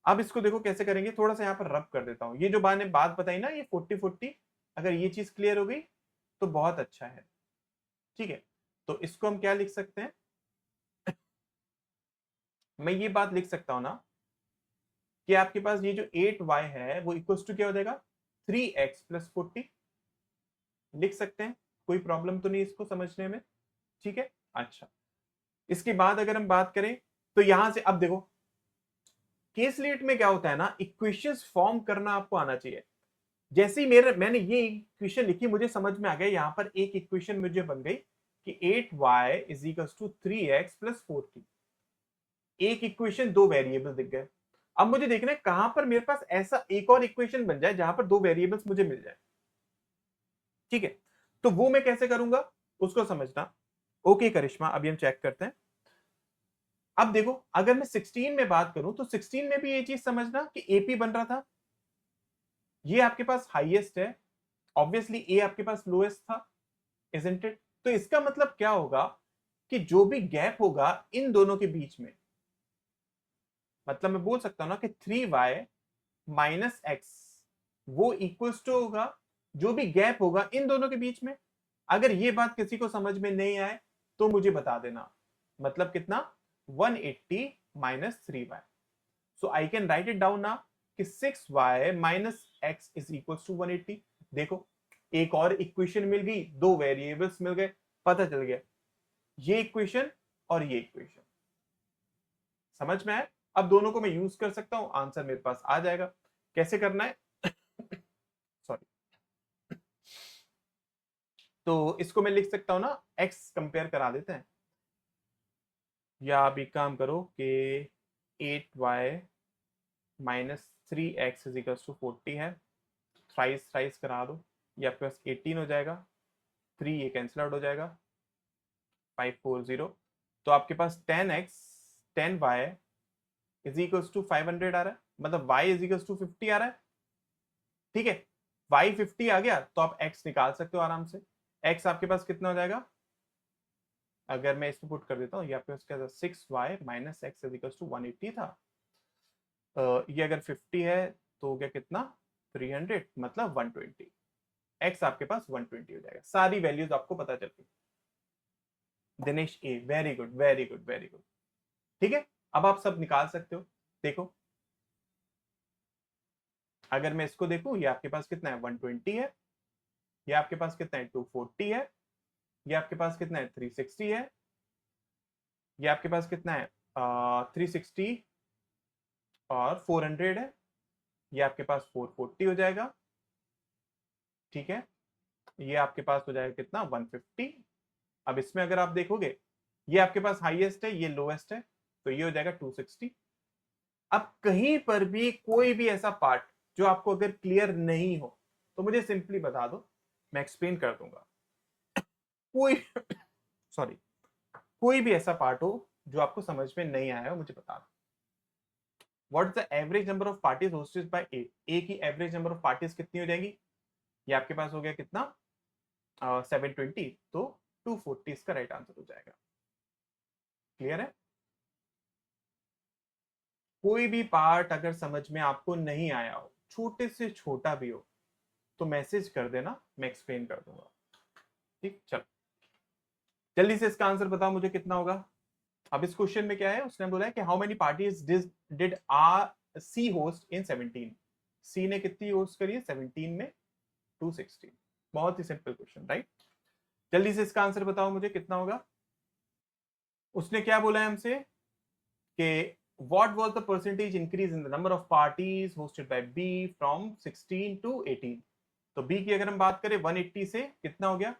अब इसको देखो कैसे करेंगे, थोड़ा सा यहां पर रब कर देता हूं। ये जो मैंने बात बताई ना, ये 40-40, अगर ये चीज क्लियर हो गई तो बहुत अच्छा है, ठीक है? तो इसको हम क्या लिख सकते हैं, मैं ये बात लिख सकता हूं ना कि आपके पास ये जो 8y है वो इक्वल टू क्या हो जाएगा, 3x प्लस 40। लिख सकते हैं, कोई प्रॉब्लम तो नहीं इसको समझने में, ठीक है? अच्छा, इसके बाद अगर हम बात करें तो यहां से अब देखो केस लेट में क्या होता है ना, इक्वेशंस फॉर्म करना आपको आना चाहिए। जैसे ही मैंने ये इक्वेशन लिखी, मुझे समझ में आ गया, यहां पर एक इक्वेशन मुझे बन गई कि 8y is equal to 3x plus 40। एक इक्वेशन, दो वेरिएबल दिख गए। अब मुझे देखना है कहां पर मेरे पास ऐसा एक और इक्वेशन बन जाए जहां पर दो वेरिएबल्स मुझे मिल जाए, ठीक है? तो वो मैं कैसे करूंगा उसको समझना। ओके करिश्मा, अभी हम चेक करते हैं। अब देखो अगर मैं 16 में बात करूं तो 16 में भी ये चीज समझना कि एपी बन रहा था, ये आपके पास हाईएस्ट है, ऑब्वियसली ए आपके पास लोएस्ट था, इजंट इट? तो इसका मतलब क्या होगा कि जो भी गैप होगा इन दोनों के बीच में, मतलब मैं बोल सकता हूं ना कि 3y माइनस एक्स वो इक्वल्स टू होगा जो भी गैप होगा इन दोनों के बीच में। अगर ये बात किसी को समझ में नहीं आए तो मुझे बता देना, मतलब कितना, 180 minus 3y। So I can write it down ना कि 6y minus X is equal to 180। देखो एक और इक्वेशन मिल गई, दो वेरिएबल्स मिल गए, पता चल गया ये इक्वेशन और ये इक्वेशन। समझ में आया? अब दोनों को मैं यूज कर सकता हूं, आंसर मेरे पास आ जाएगा। कैसे करना है सॉरी, तो इसको मैं लिख सकता हूं ना, x कंपेयर करा देते हैं, या आप एक काम करो कि 8y minus 3x is equal to 40 है, थ्राइस थ्राइस करा दो, ये आपके पास 18 हो जाएगा, 3 ये कैंसिल आउट हो जाएगा, 540। तो आपके पास 10x 10y is equal to 500 आ रहा है, मतलब y इज इक्वल टू 50 आ रहा है, ठीक है? y 50 आ गया तो आप x निकाल सकते हो आराम से। x आपके पास कितना हो जाएगा, अगर मैं इसको पुट कर देता हूँ, ये आपके पास क्या था, 6y minus X is equal to 180 था। ये अगर 50 है तो हो गया कितना, 300, मतलब 120। x आपके पास 120 हो जाएगा। सारी वैल्यूज आपको पता चल गई। Dinesh A, very good very good very good, ठीक है? अब आप सब निकाल सकते हो। देखो अगर मैं इसको देखूं, ये आपके पास कितना है, 120 है, ये आपके पास कितना है, 240 है, ये आपके पास कितना है, 360 है, ये आपके पास कितना है, 360 और 400 है, ये आपके पास 440 हो जाएगा, ठीक है? ये आपके पास हो जाएगा कितना, 150। अब इसमें अगर आप देखोगे, ये आपके पास हाईएस्ट है, ये लोएस्ट है, तो ये हो जाएगा 260। अब कहीं पर भी कोई भी ऐसा पार्ट जो आपको अगर क्लियर नहीं हो तो मुझे सिंपली बता दो, मैं एक्सप्लेन कर दूंगा। कोई सॉरी, कोई भी ऐसा पार्ट हो जो आपको समझ में नहीं आया हो, मुझे बता दो। What is the average number of parties hosted by A? A की एवरेज नंबर ऑफ पार्टीज कितनी हो जाएगी? ये आपके पास हो गया कितना, 720, तो 240 इसका राइट आंसर हो जाएगा। क्लियर है? कोई भी पार्ट अगर समझ में आपको नहीं आया हो, छोटे से छोटा भी हो, तो मैसेज कर देना, मैं एक्सप्लेन कर दूंगा। ठीक, चलो जल्दी से इसका आंसर बताओ मुझे कितना होगा। अब इस क्वेश्चन में क्या है, उसने बोला है कि how many parties did R C host in 17। C ने कितनी होस्ट करी है 17 में 216। बहुत ही सिंपल क्वेश्चन, राइट। जल्दी से इसका आंसर बताओ मुझे कितना होगा। उसने क्या बोला है हमसे कि what was the percentage increase in the number of parties hosted by B from 16 to 18। तो B की अगर हम बात करें 180 से कितना हो गया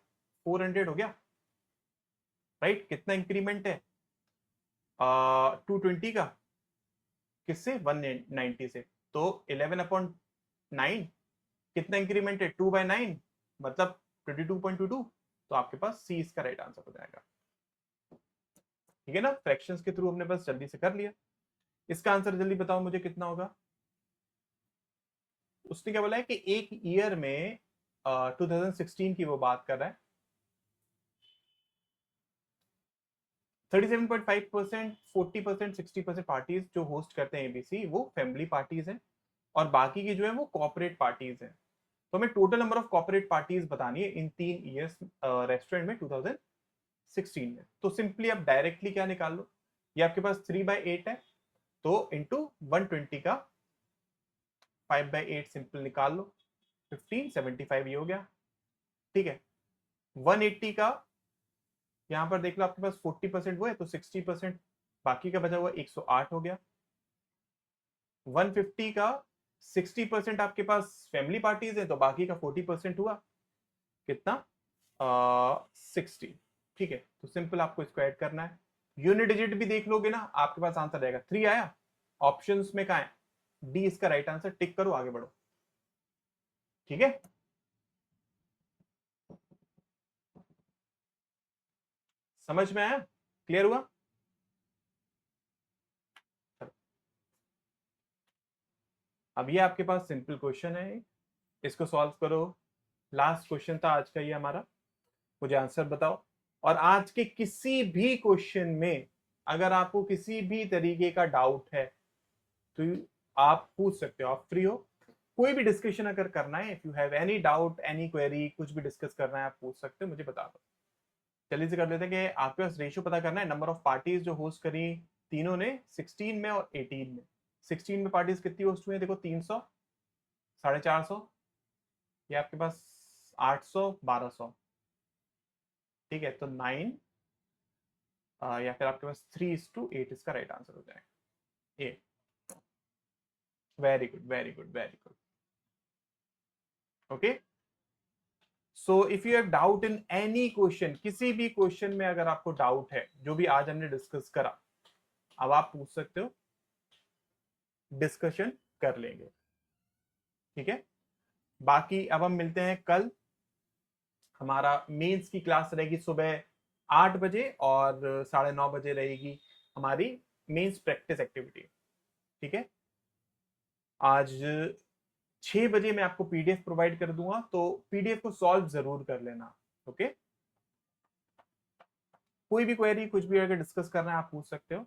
400 हो गया, राइट। कितना इंक्रीमेंट है 220 का, किससे 190 से, तो 11/9 कितना इंक्रीमेंट है 2/9 मतलब 22.22। तो आपके पास सी इसका राइट आंसर हो जाएगा, ठीक है ना। फ्रैक्शंस के थ्रू हमने बस जल्दी से कर लिया। इसका आंसर जल्दी बताओ मुझे कितना होगा। उसने क्या बोला है कि एक ईयर में 2016 की वो बात कर रहा है, 37.5%, 40%, 60% पार्टीज जो होस्ट करते हैं एबीसी वो फैमिली पार्टीज हैं, और बाकी की जो है वो कॉर्पोरेट पार्टीज हैं। तो हमें total number of corporate parties बतानी है इन 3 ईयर्स रेस्टोरेंट में 2016 में। तो सिंपली आप डायरेक्टली क्या निकाल लो, ये आपके पास 3/8 है, तो इंटू 120 का 5/8 सिंपल निकाल लो, 1575 ये हो गया, ठीक है। 180 का यहां पर देख लो आपके पास 40% वो है, तो 60% बाकी का बचा हुआ 108 हो गया। 150 का 60% आपके पास फैमिली पार्टीज है, तो बाकी का 40% हुआ कितना 60, ठीक है। तो सिंपल आपको इसको ऐड करना है। यूनिट डिजिट भी देख लोगे ना आपके पास आंसर रहेगा 3 आया। ऑप्शंस में कहा है डी इसका राइट आंसर, टिक करो आगे बढ़ो, ठीक है। समझ में आया, क्लियर हुआ। अब ये आपके पास सिंपल क्वेश्चन है, इसको सॉल्व करो। लास्ट क्वेश्चन था आज का ये हमारा, मुझे आंसर बताओ। और आज के किसी भी क्वेश्चन में अगर आपको किसी भी तरीके का डाउट है तो आप पूछ सकते हो, आप फ्री हो। कोई भी डिस्कशन अगर करना है, if you have any doubt any query, कुछ भी डिस्कस करना है आप पूछ सकते हो, मुझे बता दो। जल्दी से कर लेते हैं कि आपके पास रेशियो पता करना है, नंबर ऑफ पार्टीज जो होस्ट करी तीनों ने 16 में और 18 में। 16 में पार्टीज कितनी होस्ट हुई है देखो 300, 450, ये आपके पास 800, 1200, ठीक है। तो 9 या फिर आपके पास 3:8 इसका राइट आंसर हो जाएगा A. Very good very good very good, okay. So if you have doubt in any question, किसी भी क्वेश्चन में अगर आपको डाउट है जो भी आज हमने डिस्कस करा, अब आप पूछ सकते हो, डिस्कशन कर लेंगे, ठीक है। बाकी अब हम मिलते हैं कल। हमारा मेंस की क्लास रहेगी सुबह 8 बजे और 9:30 बजे रहेगी हमारी मेंस प्रैक्टिस एक्टिविटी, ठीक है। आज 6 बजे मैं आपको पीडीएफ प्रोवाइड कर दूंगा, तो पीडीएफ को सॉल्व जरूर कर लेना, ओके। कोई भी क्वेरी कुछ भी अगर डिस्कस करना है आप पूछ सकते हो।